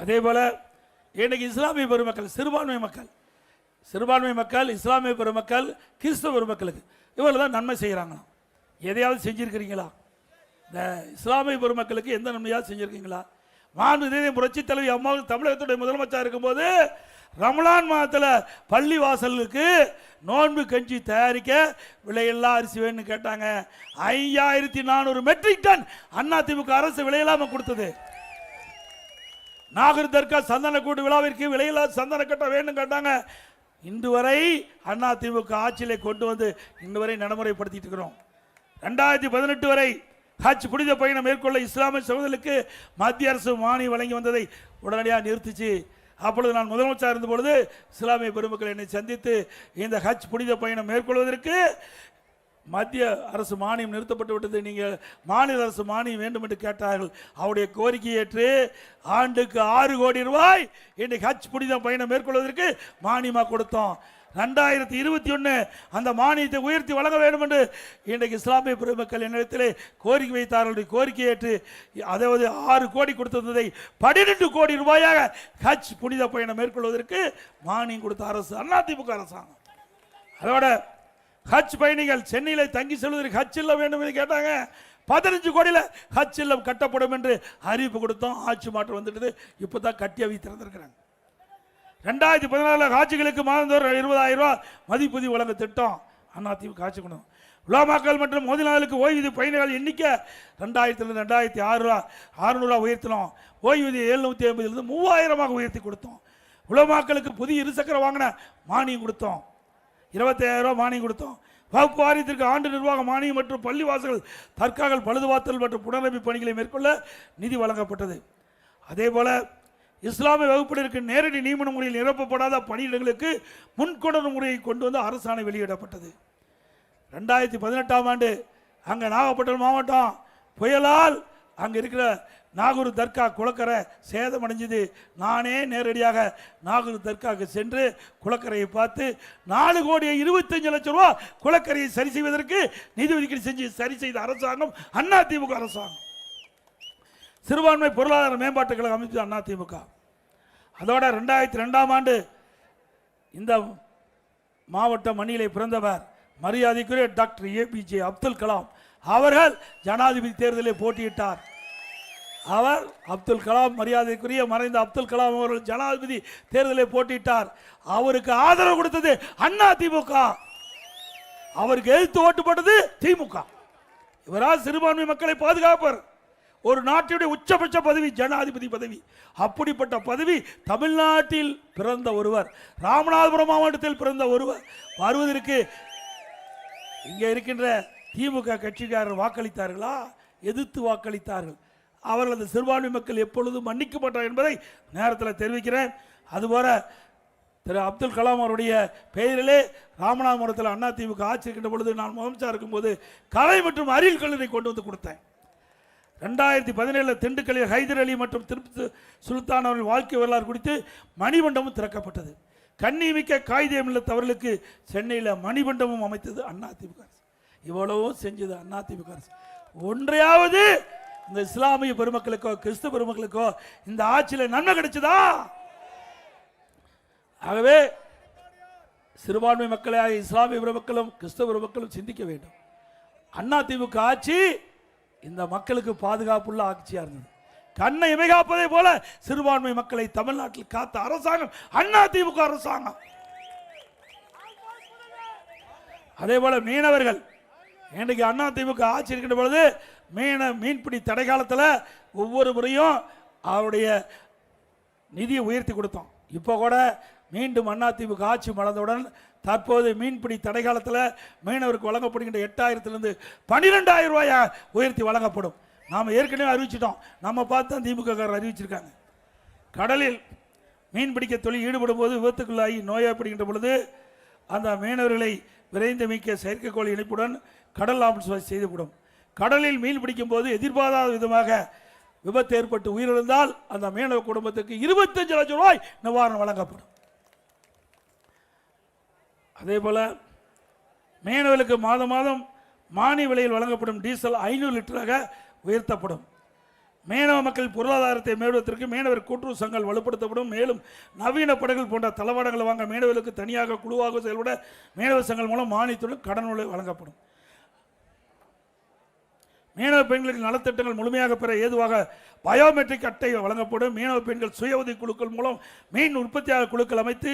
அதே போல இன்னைக்கு இஸ்லாமிய பெருமக்கள், சிறுபான்மை மக்கள், இஸ்லாமிய பெருமக்கள், கிறிஸ்தவ பெருமக்களுக்கு இவர்கள் தான் நன்மை செய்கிறாங்க. எதையாவது செஞ்சிருக்கிறீங்களா? இந்த இஸ்லாமிய பெருமக்களுக்கு எந்த நன்மையாவது செஞ்சிருக்கீங்களா? மாண்புமிகு புரட்சி தலைவி அம்மா தமிழகத்துடைய முதலமைச்சர் இருக்கும்போது ரமலான் மாதத்தில் பள்ளி வாசலுக்கு நோன்பு கஞ்சி தயாரிக்க விலையில்லா அரிசி வேணும்னு கேட்டாங்க. 5400 மெட்ரிக் டன் அதிமுக அரசு விலையில்லாமல் கொடுத்தது. நாகூர் தர்கா சந்தனக்கூடு விழாவிற்கு விலையில்லா சந்தன கட்ட வேண்டும் கேட்டாங்க. இன்று வரை அதிமுக ஆட்சியிலே கொண்டு வந்து இன்று வரை நடைமுறைப்படுத்திட்டு இருக்கிறோம். 2018 வரை ஹஜ் புனித பயணம் மேற்கொள்ள இஸ்லாமிய சகோதரர்களுக்கு மத்திய அரசு மானியம் வழங்கி வந்ததை உடனடியாக நிறுத்திச்சு. அப்பொழுது நான் முதலமைச்சர் இருந்த பொழுது இஸ்லாமிய பெருமக்கள் என்னை சந்தித்து இந்த ஹஜ் புனித பயணம் மேற்கொள்வதற்கு மத்திய அரசு மானியம் நிறுத்தப்பட்டு விட்டது, நீங்கள் மாநில அரசு மானியம் வேண்டும் என்று கேட்டார்கள். அவருடைய கோரிக்கை ஏற்று ஆண்டுக்கு 6 கோடி ரூபாய் இன்றைக்கு ஹஜ் புனித பயணம் மேற்கொள்வதற்கு மானியமாக கொடுத்தோம். 2021 அந்த மானியத்தை உயர்த்தி வழங்க வேண்டும் என்று இன்றைக்கு இஸ்லாமிய பெருமக்கள் என்னிடத்திலே கோரிக்கை வைத்தார்கள். கோரிக்கை ஏற்று அதாவது 6 கோடி கொடுத்திருந்ததை 12 கோடி ரூபாயாக ஹஜ் புனித பயணம் மேற்கொள்வதற்கு மானியம் கொடுத்த அரசு அதிமுக அரசாங்கம். அதோட ஹஜ் பயணிகள் சென்னையில் தங்கி செல்வதற்கு ஹஜ் இல்லம் வேண்டும் என்று கேட்டாங்க. 15 கோடியில் ஹஜ் இல்லம் கட்டப்படும் என்று அறிவிப்பு கொடுத்தோம். ஆட்சி மாற்றம் வந்துட்டு இப்பதான் கட்டி அவி திறந்திருக்கிறாங்க. 2014 ஹாஜிகளுக்கு மாதந்தோறும் 20,000 ரூபாய் மதிப்புதி வழங்க திட்டம் அதிமுக ஆட்சி கொண்டு. உலமாக்கள் மற்றும் மோதினாளுக்கு ஓய்வூதிய பயணிகள் எண்ணிக்கை 2000 600 உயர்த்தினோம். ஓய்வூதிய 750 3000 உயர்த்தி கொடுத்தோம். உலமாக்களுக்கு புதிய இருசக்கர வாங்கின மானியம் கொடுத்தோம். 25,000 மானியம் கொடுத்தோம். வகுப்பு வாரியத்திற்கு ஆண்டு நிர்வாக மானியம் மற்றும் பள்ளி வாசல்கள் தற்காகல் பழுதுபார்த்தல் மற்றும் புனரமைப்பு பணிகளை மேற்கொள்ள நிதி வழங்கப்பட்டது. அதே போல இஸ்லாமிய வகுப்பினருக்கு நேரடி நியமன முறையில் நிரப்பப்படாத பணியிடங்களுக்கு முன்கொணர்வு முறையை கொண்டு வந்து அரசாணை வெளியிடப்பட்டது. 2018 ஆண்டு அங்கே நாகப்பட்டினம் மாவட்டம் புயலால் அங்கே இருக்கிற நாகூர் தர்கா குளக்கரை சேதமடைஞ்சது. நானே நேரடியாக நாகூர் தர்காவுக்கு சென்று குளக்கரையை பார்த்து 4 கோடி 25 லட்சம் ரூபாய் குளக்கரையை சரி செய்வதற்கு நிதி ஒதுக்கீடு செஞ்சு சரி செய்த அரசாங்கம் அதிமுக அரசாங்கம். சிறுபான்மை பொருளாதார மேம்பாட்டு கழகம் அமைச்சது அதிமுக. அதோட 2002 ஆண்டு இந்த மாவட்ட மண்ணிலே பிறந்தவர் மரியாதைக்குரிய டாக்டர் APJ அப்துல் கலாம் அவர்கள் ஜனாதிபதி தேர்தலில் போட்டியிட்டார். அவர் அப்துல் கலாம் மரியாதைக்குரிய மறைந்த அப்துல் கலாம் அவர்கள் ஜனாதிபதி தேர்தலில் போட்டியிட்டார். அவருக்கு ஆதரவு கொடுத்தது அதிமுக. அவருக்கு எதிர்த்து ஓட்டு போட்டது திமுக. இவரால் சிறுபான்மை மக்களை பாதுகாப்பார். ஒரு நாட்டுடைய உச்சபட்ச பதவி ஜனாதிபதி பதவி. அப்படிப்பட்ட பதவி தமிழ்நாட்டில் பிறந்த ஒருவர், ராமநாதபுரம் மாவட்டத்தில் பிறந்த ஒருவர் வருவதற்கு இங்கே இருக்கின்ற திமுக கட்சிக்காரர் வாக்களித்தார்களா? எதிர்த்து வாக்களித்தார்கள். அவர்களது சிறுபான்மை மக்கள் எப்பொழுதும் மன்னிக்கப்பட்டார் என்பதை நேரத்தில் தெரிவிக்கிறேன். அதுபோல திரு அப்துல் கலாம் அவருடைய பெயரிலே ராமநாதபுரத்தில் அதிமுக ஆட்சி இருக்கின்ற பொழுது நான் முதலமைச்சராக இருக்கும்போது கலை மற்றும் அறிவியல் கல்லூரி கொண்டு வந்து கொடுத்தேன். 2017 திண்டுக்கல்லில் ஹைதர் அலி மற்றும் திருப்பதி சுல்தான் அவர்கள் வாழ்க்கை வரலாறு குறித்து மணிமண்டபம் திறக்கப்பட்டது. கண்ணிமிக்க காகிதம் இல்லத்தவர்களுக்கு சென்னையில் மணிமண்டபம் அமைத்தது அதிமுக அரசு. இவ்வளவும் செஞ்சது அதிமுக அரசு. ஒன்றையாவது இந்த இஸ்லாமிய பெருமக்களுக்கோ கிறிஸ்துவ பெருமக்களுக்கோ இந்த ஆட்சியில் நன்மை கிடைச்சதா? ஆகவே சிறுபான்மை மக்களாக இஸ்லாமிய பெருமக்களும் கிறிஸ்தவ பெருமக்களும் சிந்திக்க வேண்டும். அதிமுக ஆட்சி இந்த மக்களுக்கு பாதுகாப்புள்ள ஆட்சியாக இருந்தது. கண்ணை இமைகாப்பதை போல சிறுபான்மை மக்களை தமிழ்நாட்டில் காத்த அரசாங்கம் அதிமுக அரசாங்கம். அதே போல மீனவர்கள் இன்றைக்கு அதிமுக ஆட்சி இருக்கின்ற பொழுது மீன்பிடி தடை காலத்தில் ஒவ்வொரு முறையும் அவருடைய நிதியை உயர்த்தி கொடுத்தோம். இப்போ கூட மீண்டும் அதிமுக ஆட்சி மலர்ந்தவுடன் தற்போது மீன்பிடி தடை காலத்தில் மீனவருக்கு வழங்கப்படுகின்ற 8,000 12,000 ரூபாயை உயர்த்தி வழங்கப்படும். நாம் ஏற்கனவே அறிவிச்சிட்டோம். நம்ம பார்த்து தான் திமுக அறிவிச்சிருக்காங்க. கடலில் மீன்பிடிக்க தொழில் ஈடுபடும் போது விபத்துக்குள்ளாகி நோயப்படுகின்ற பொழுது அந்த மீனவர்களை விரைந்து மீட்க செயற்கைக்கோள் இணைப்புடன் கடல் ஆம்புலன்ஸ் செய்துவிடும். கடலில் மீன் பிடிக்கும் போது எதிர்பாராத விதமாக விபத்து ஏற்பட்டு உயிரிழந்தால் அந்த மீனவ குடும்பத்துக்கு 25 லட்சம் ரூபாய் நிவாரணம் வழங்கப்படும். அதே போல மீனவர்களுக்கு மாதம் மாதம் மானிய விலையில் வழங்கப்படும் டீசல் 500 லிட்டராக உயர்த்தப்படும். மீனவ மக்கள் பொருளாதாரத்தை மேம்படுவதற்கு மீனவர் கூட்டுறவு சங்கங்கள் வலுப்படுத்தப்படும். மேலும் நவீன படகுகள் போன்ற தளவாடங்களை வாங்க மீனவர்களுக்கு தனியாக குழுவாக செயல்பட மீனவ சங்கங்கள் மூலம் மானியத்துடன் கடன் வழங்கப்படும். மீனவ பெண்களுக்கு நலத்திட்டங்கள் முழுமையாக பெற ஏதுவாக பயோமெட்ரிக் அட்டை வழங்கப்படும். மீனவ பெண்கள் சுய உதவி குழுக்கள் மூலம் மீன் உற்பத்தியாளர் குழுக்கள் அமைத்து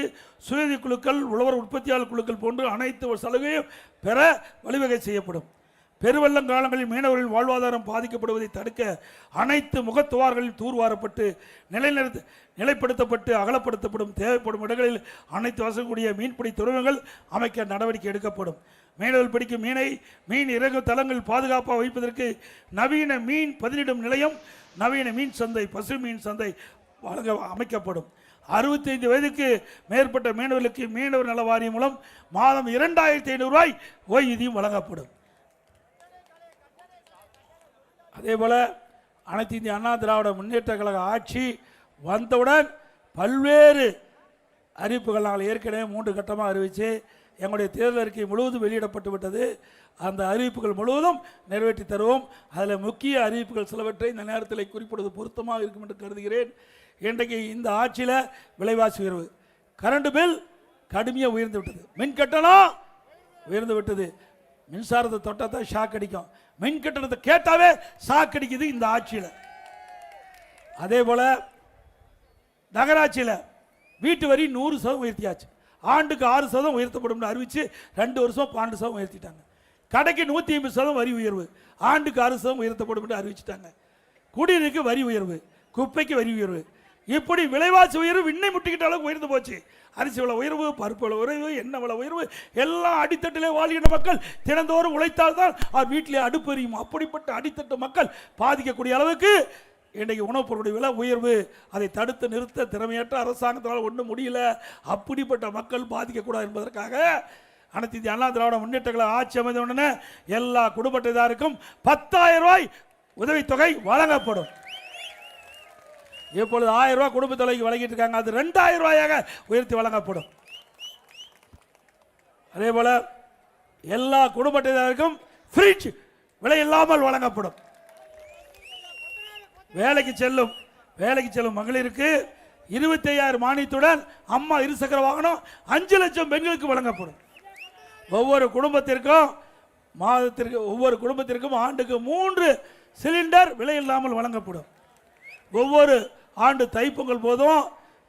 சுய உதவி குழுக்கள் உழவர் உற்பத்தியாளர் குழுக்கள் போன்று அனைத்து சலுகையும் பெற வழிவகை செய்யப்படும். பெருவெள்ளம் காலங்களில் மீனவர்களின் வாழ்வாதாரம் பாதிக்கப்படுவதை தடுக்க அனைத்து முகத்துவார்களில் தூர்வாரப்பட்டு நிலைப்படுத்தப்பட்டு அகலப்படுத்தப்படும். தேவைப்படும் இடங்களில் அனைத்து வசக்கூடிய மீன்பிடி துறைமுகங்கள் அமைக்க நடவடிக்கை எடுக்கப்படும். மீனவர்கள் பிடிக்கும் மீன் இறங்கு தளங்கள் பாதுகாப்பாக வைப்பதற்கு நவீன மீன் பதிலிடும் நிலையம், நவீன மீன் சந்தை, பசு மீன் சந்தை அமைக்கப்படும். 65 வயதுக்கு மேற்பட்ட மீனவர்களுக்கு மீனவர் நல வாரியம் மூலம் மாதம் 2,500 ரூபாய் ஓய்வூதியம் வழங்கப்படும். அதே போல அனைத்து இந்திய அண்ணா திராவிட முன்னேற்ற கழக ஆட்சி வந்தவுடன் பல்வேறு அறிவிப்புகள் நாங்கள் ஏற்கனவே 3 கட்டமாக அறிவித்து எங்களுடைய தேர்தல் அறிக்கை முழுவதும் வெளியிடப்பட்டு விட்டது. அந்த அறிவிப்புகள் முழுவதும் நிறைவேற்றி தருவோம். அதில் முக்கிய அறிவிப்புகள் சிலவற்றை இந்த நேரத்தில் குறிப்பிடுவது பொருத்தமாக இருக்கும் என்று கருதுகிறேன். இன்றைக்கு இந்த ஆட்சியில் விலைவாசி உயர்வு, கரண்ட் பில் கடுமையாக உயர்ந்து விட்டது, மின் கட்டணம் உயர்ந்து விட்டது. மின்சாரத்தை தொட்டத்தான் ஷாக் அடிக்கும், மின் கட்டணத்தை கேட்டாவே ஷாக் அடிக்குது இந்த ஆட்சியில். அதே போல நகராட்சியில் வீட்டு வரி 100% உயர்த்தியாச்சு. ஆண்டுக்கு 6% உயர்த்தப்படும் அறிவிச்சு 2 வருஷம் 12% உயர்த்திட்டாங்க. கடைக்கு 150% வரி உயர்வு, ஆண்டுக்கு 6% உயர்த்தப்படும் என்று அறிவிச்சிட்டாங்க. குடிநீருக்கு வரி உயர்வு, குப்பைக்கு வரி உயர்வு, இப்படி விலைவாசி உயர்வு விண்ணை முட்டிக்கிட்ட அளவுக்கு உயர்ந்து போச்சு. அரிசி விலை உயர்வு, பருப்பு விலை உயர்வு, எண்ணெய் விலை உயர்வு, எல்லாம் அடித்தட்டிலே வாழ்கின்ற மக்கள் தினந்தோறும் உழைத்தால் தான் அவர் வீட்டிலே அடுப்பு எரியும். அப்படிப்பட்ட அடித்தட்டு மக்கள் பாதிக்கக்கூடிய அளவுக்கு இன்றைக்கு உணவுப் பொருளுடைய விலை உயர்வு. அதை தடுத்து நிறுத்த திறமையற்ற அரசாங்கத்தால் ஒன்றும் முடியல. அப்படிப்பட்ட மக்கள் பாதிக்கக்கூடாது என்பதற்காக அனைத்து இந்திய அண்ணா திராவிட முன்னேற்ற கழக ஆட்சி அமைந்த உடனே எல்லா குடும்ப அட்டைதாருக்கும் 10,000 ரூபாய் உதவித்தொகை வழங்கப்படும். இப்பொழுது 1000 ரூபாய் குடும்ப தொகைக்கு வழங்கிட்டு இருக்காங்க, அது 2,000 ரூபாயாக உயர்த்தி வழங்கப்படும். அதே போல எல்லா குடும்ப அட்டைதாருக்கும் ஃப்ரிட்ஜ் விலை இல்லாமல் வழங்கப்படும். வேலைக்கு செல்லும் மகளிருக்கு 25,000 மானியத்துடன் அம்மா இருசக்கர வாகனம் 5 லட்சம் பெண்களுக்கு வழங்கப்படும். ஒவ்வொரு குடும்பத்திற்கும் ஆண்டுக்கு 3 சிலிண்டர் விலை இல்லாமல் வழங்கப்படும். ஒவ்வொரு ஆண்டு தைப்பொங்கல் போதும்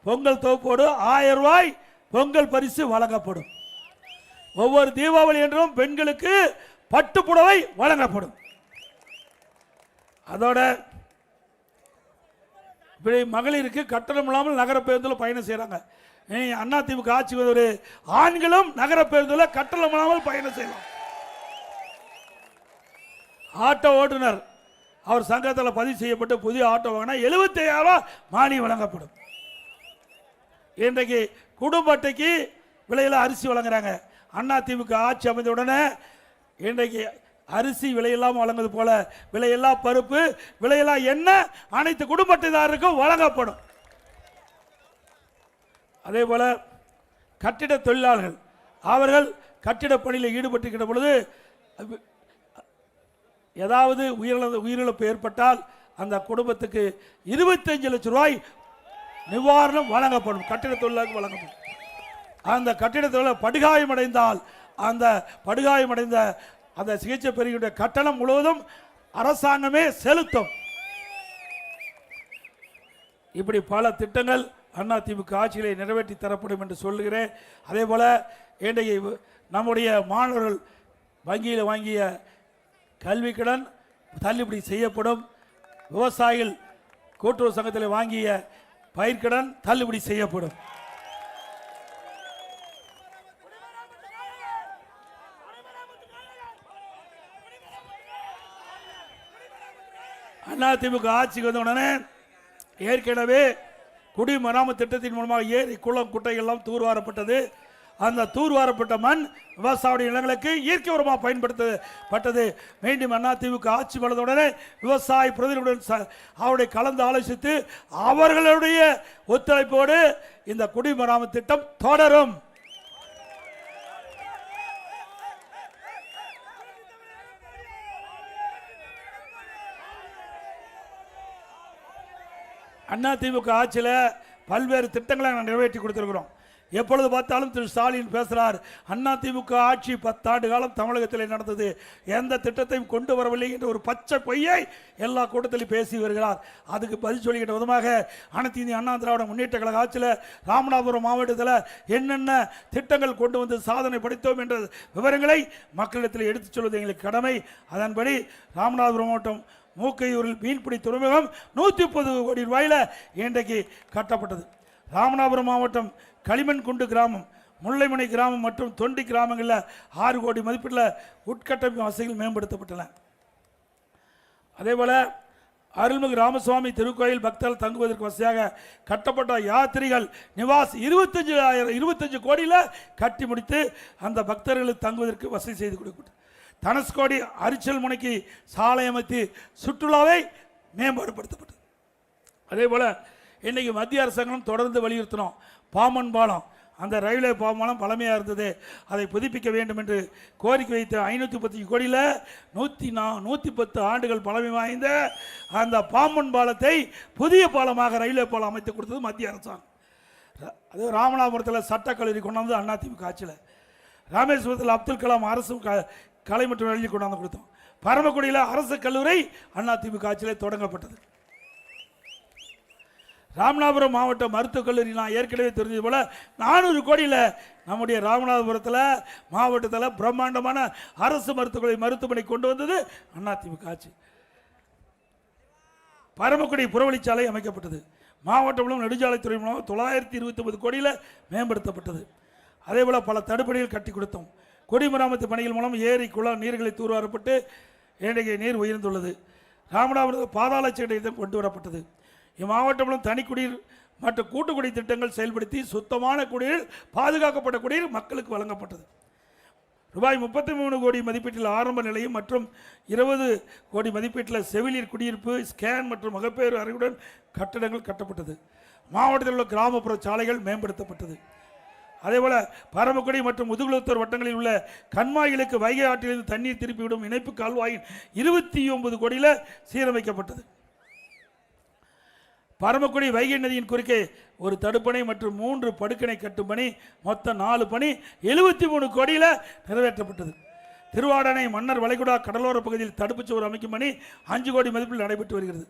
பொங்கல் தொகுப்போடு 1000 ரூபாய் பொங்கல் பரிசு வழங்கப்படும். ஒவ்வொரு தீபாவளி என்றும் பெண்களுக்கு பட்டு புடவை வழங்கப்படும். அதோட இப்படி மகளிருக்கு கட்டணம் இல்லாமல் நகர பேருந்தில் பயணம் செய்கிறாங்க. அதிமுக ஆட்சி ஒரு ஆண்களும் நகர பேருந்தில் கட்டணம் இல்லாமல் பயணம் செய்யலாம். ஆட்டோ ஓட்டுநர் அவர் சங்கத்தில் பதிவு செய்யப்பட்டு புதிய ஆட்டோ வாங்கினா 75,000 மானியம் வழங்கப்படும். இன்றைக்கு குடும்ப அட்டைக்கு விலையில் அரிசி வழங்குறாங்க. அதிமுக ஆட்சி அமைந்த உடனே இன்றைக்கு அரிசி விலையெல்லாம் வழங்குவது போல விலையில்லா பருப்பு, விலையில்லா எண்ணெய் அனைத்து குடும்ப அட்டைதாரருக்கும் வழங்கப்படும். அதே போல கட்டிட தொழிலாளர்கள் அவர்கள் கட்டிட பணியில் ஈடுபட்டிருக்கிற பொழுது ஏதாவது உயிரிழப்பு ஏற்பட்டால் அந்த குடும்பத்துக்கு 25 லட்சம் ரூபாய் நிவாரணம் வழங்கப்படும். கட்டிட தொழிலாளருக்கு வழங்கப்படும். அந்த கட்டிட தொழிலாளர் படுகாயமடைந்தால் அந்த படுகாயமடைந்த அந்த சிகிச்சை பெறுகின்ற கட்டணம் முழுவதும் அரசாங்கமே செலுத்தும். இப்படி பல திட்டங்கள் அதிமுக ஆட்சியிலே நிறைவேற்றி தரப்படும் என்று சொல்லுகிறேன். அதே போல இன்றைக்கு நம்முடைய மாணவர்கள் வங்கியில் வாங்கிய கல்வி கடன் தள்ளுபடி செய்யப்படும். விவசாயிகள் கூட்டுறவு சங்கத்தில் வாங்கிய பயிர்க்கடன் தள்ளுபடி செய்யப்படும். அதிமுக ஆட்சிக்கு வந்த உடனே ஏற்கனவே குடிமராமத்து திட்டத்தின் மூலமாக ஏரி குளம் குட்டைகள்லாம் தூர்வாரப்பட்டது. அந்த தூர்வாரப்பட்ட மண் விவசாய நிலங்களுக்கு இயற்கை உரமாக பயன்படுத்தப்பட்டது. மீண்டும் அதிமுக ஆட்சி வளர்ந்தவுடனே விவசாய பிரதிநிதிகளுடன் அவருடைய கலந்து ஆலோசித்து அவர்களுடைய ஒத்துழைப்போடு இந்த குடிமராமத்து திட்டம் தொடரும். அதிமுக ஆட்சியில் பல்வேறு திட்டங்களை நாங்கள் நிறைவேற்றி கொடுத்திருக்கிறோம். எப்பொழுது பார்த்தாலும் திரு ஸ்டாலின் பேசுகிறார், அதிமுக ஆட்சி 10 ஆண்டு காலம் தமிழகத்தில் நடந்தது, எந்த திட்டத்தையும் கொண்டு வரவில்லை என்ற ஒரு பச்சை பொய்யை எல்லா கூட்டத்திலும் பேசி வருகிறார். அதுக்கு பதில் சொல்லிக்கிட்ட விதமாக அனைத்து இந்திய அண்ணா திராவிட முன்னேற்ற கழக ஆட்சியில் ராமநாதபுரம் மாவட்டத்தில் என்னென்ன திட்டங்கள் கொண்டு வந்து சாதனை படைத்தோம் என்ற விவரங்களை மக்களிடத்தில் எடுத்துச் சொல்வது எங்களுக்கு கடமை. அதன்படி ராமநாதபுரம் மாவட்டம் மூக்கையூரில் மீன்பிடி துறைமுகம் 130 கோடி ரூபாயில் இன்றைக்கு கட்டப்பட்டது. ராமநாதபுரம் மாவட்டம் களிமண்குண்டு கிராமம், முல்லைமனை கிராமம் மற்றும் தொண்டி கிராமங்களில் 6 கோடி மதிப்பீட்டில் உட்கட்டமைப்பு வசதிகள் மேம்படுத்தப்பட்டன. அதேபோல் அருள்மிகு ராமசுவாமி திருக்கோயில் பக்தர்கள் தங்குவதற்கு வசதியாக கட்டப்பட்ட யாத்திரிகள் நிவாஸ் 25 கோடியில் கட்டி முடித்து அந்த பக்தர்களுக்கு தங்குவதற்கு வசதி செய்து கொடுக்கப்பட்டது. தனுஷ்கோடி அரிச்சல் முனைக்கு சாலை அமைத்து சுற்றுலாவை மேம்படுத்தப்பட்டது. அதே போல் இன்றைக்கி மத்திய அரசாங்கம் தொடர்ந்து வலியுறுத்தினோம். பாம்பன் பாலம், அந்த ரயில்வே பாலம் பழமையாக இருந்தது, அதை புதுப்பிக்க வேண்டும் என்று கோரிக்கை வைத்த 510 கோடியில் 110 ஆண்டுகள் பழமை வாய்ந்த அந்த பாம்பன் பாலத்தை புதிய பாலமாக ரயில்வே பாலம் அமைத்து கொடுத்தது மத்திய அரசாங்கம். அது ராமநாதபுரத்தில் சட்டக்கல்லூரி கொண்டாந்து அதிமுக ஆட்சியில், ராமேஸ்வரத்தில் அப்துல் கலாம் அரசு கலை மற்றும் எழுதி கொண்டாந்து கொடுத்தோம். பரமக்குடியில் அரசு கல்லூரி அதிமுக ஆட்சியில் தொடங்கப்பட்டது. ராமநாதபுரம் மாவட்ட மருத்துவக் கல்லூரி நான் ஏற்கனவே தெரிஞ்சது போல 400 கோடியில் நம்முடைய ராமநாதபுரத்தில் மாவட்டத்தில் பிரம்மாண்டமான அரசு மருத்துவமனை கொண்டு வந்தது அதிமுக ஆட்சி. பரமக்குடி புறவழிச்சாலை அமைக்கப்பட்டது. மாவட்டம் மூலம் நெடுஞ்சாலைத்துறை மூலம் 929 கோடியில் மேம்படுத்தப்பட்டது. அதே போல் பல தடுப்பணைகள் கட்டி கொடுத்தோம். குடிமராமத்து பணிகள் மூலம் ஏரி குளம் நீர்களை தூர்வாரப்பட்டு இன்றைக்கு நீர் உயர்ந்துள்ளது. ராமநாதபுரத்தில் பாதாள சிகிச்சை கொண்டு வரப்பட்டது. இம்மாவட்டம் தனி குடிநீர் மற்றும் கூட்டுக்குடி திட்டங்கள் செயல்படுத்தி சுத்தமான குடிநீர், பாதுகாக்கப்பட்ட குடிநீர் மக்களுக்கு வழங்கப்பட்டது. ரூபாய் 33 கோடி மதிப்பீட்டில் ஆரம்ப நிலையம் மற்றும் 20 கோடி மதிப்பீட்டில் செவிலியர் குடியிருப்பு, ஸ்கேன் மற்றும் மகப்பேறு அறையுடன் கட்டடங்கள் கட்டப்பட்டது. மாவட்டத்தில் உள்ள கிராமப்புற சாலைகள் மேம்படுத்தப்பட்டது. அதேபோல பரமக்குடி மற்றும் முதுகுளத்தூர் வட்டங்களில் உள்ள கண்மாய்களுக்கு வைகை ஆற்றிலிருந்து தண்ணீர் திருப்பிவிடும் இணைப்பு கால்வாயின் 29 கோடியில் சீரமைக்கப்பட்டது. பரமக்குடி வைகை நதியின் குறுக்கே ஒரு தடுப்பணை மற்றும் 3 படுக்கணை கட்டும் பணி, மொத்தம் 4 பணி 73 கோடியில் நிறைவேற்றப்பட்டது. திருவாடனை மன்னர் வளைகுடா கடலோர பகுதியில் தடுப்புச் சுவர் அமைக்கும் பணி 5 கோடி மதிப்பில் நடைபெற்று வருகிறது.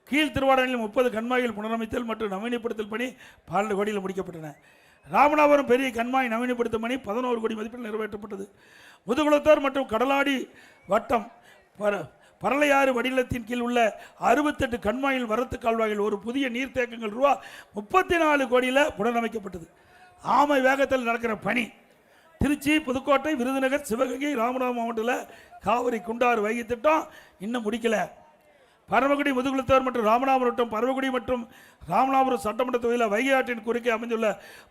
கீழ் திருவாடனையில் 30 கண்மாய்கள் புனரமைத்தல் மற்றும் நவீனப்படுத்தல் பணி 12 கோடியில் முடிக்கப்பட்டன. ராமநாதபுரம் பெரிய கண்மாய் நவீனப்படுத்தும் பணி 11 கோடி மதிப்பில் நிறைவேற்றப்பட்டது. முதுகுளத்தூர் மற்றும் கடலாடி வட்டம் பரளையாறு வடிநிலத்தின் கீழ் உள்ள 68 கண்மாயில் வரத்து கால்வாயில் ஒரு புதிய நீர்த்தேக்கங்கள் ரூபா 34 கோடியில் புனரமைக்கப்பட்டது. ஆமை வேகத்தில் நடக்கிற பணி திருச்சி, புதுக்கோட்டை, விருதுநகர், சிவகங்கை, ராமநாதபுரம் மாவட்டத்தில் காவிரி குண்டாறு வைகை திட்டம் இன்னும் முடிக்கல. பரமக்குடி, முதுகுளத்தூர் மற்றும் ராமநாதபுரம் பரமக்குடி மற்றும் ராமநாதபுரம் சட்டமன்ற தொகுதியில் வைகை ஆற்றின் குறுக்கே அமைந்துள்ள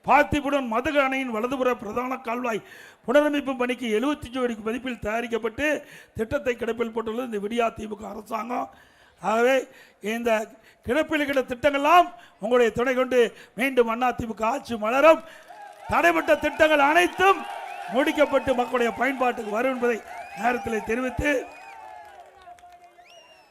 பார்த்திபுரம் மதகு அணையின் வலதுபுற பிரதான கால்வாய் புனரமைப்பு பணிக்கு 75 கோடி மதிப்பில் தயாரிக்கப்பட்டு திட்டத்தை கிடப்பில் போட்டுள்ளது இந்த விடியா திமுக அரசாங்கம். ஆகவே இந்த கிடப்பில் கிட திட்டங்கள்லாம் உங்களுடைய துணை கொண்டு மீண்டும் அதிமுக ஆட்சி மலரும். தடைப்பட்ட திட்டங்கள் அனைத்தும் முடிக்கப்பட்டு மக்களுடைய பயன்பாட்டுக்கு வரும் என்பதை நேரத்தில் தெரிவித்து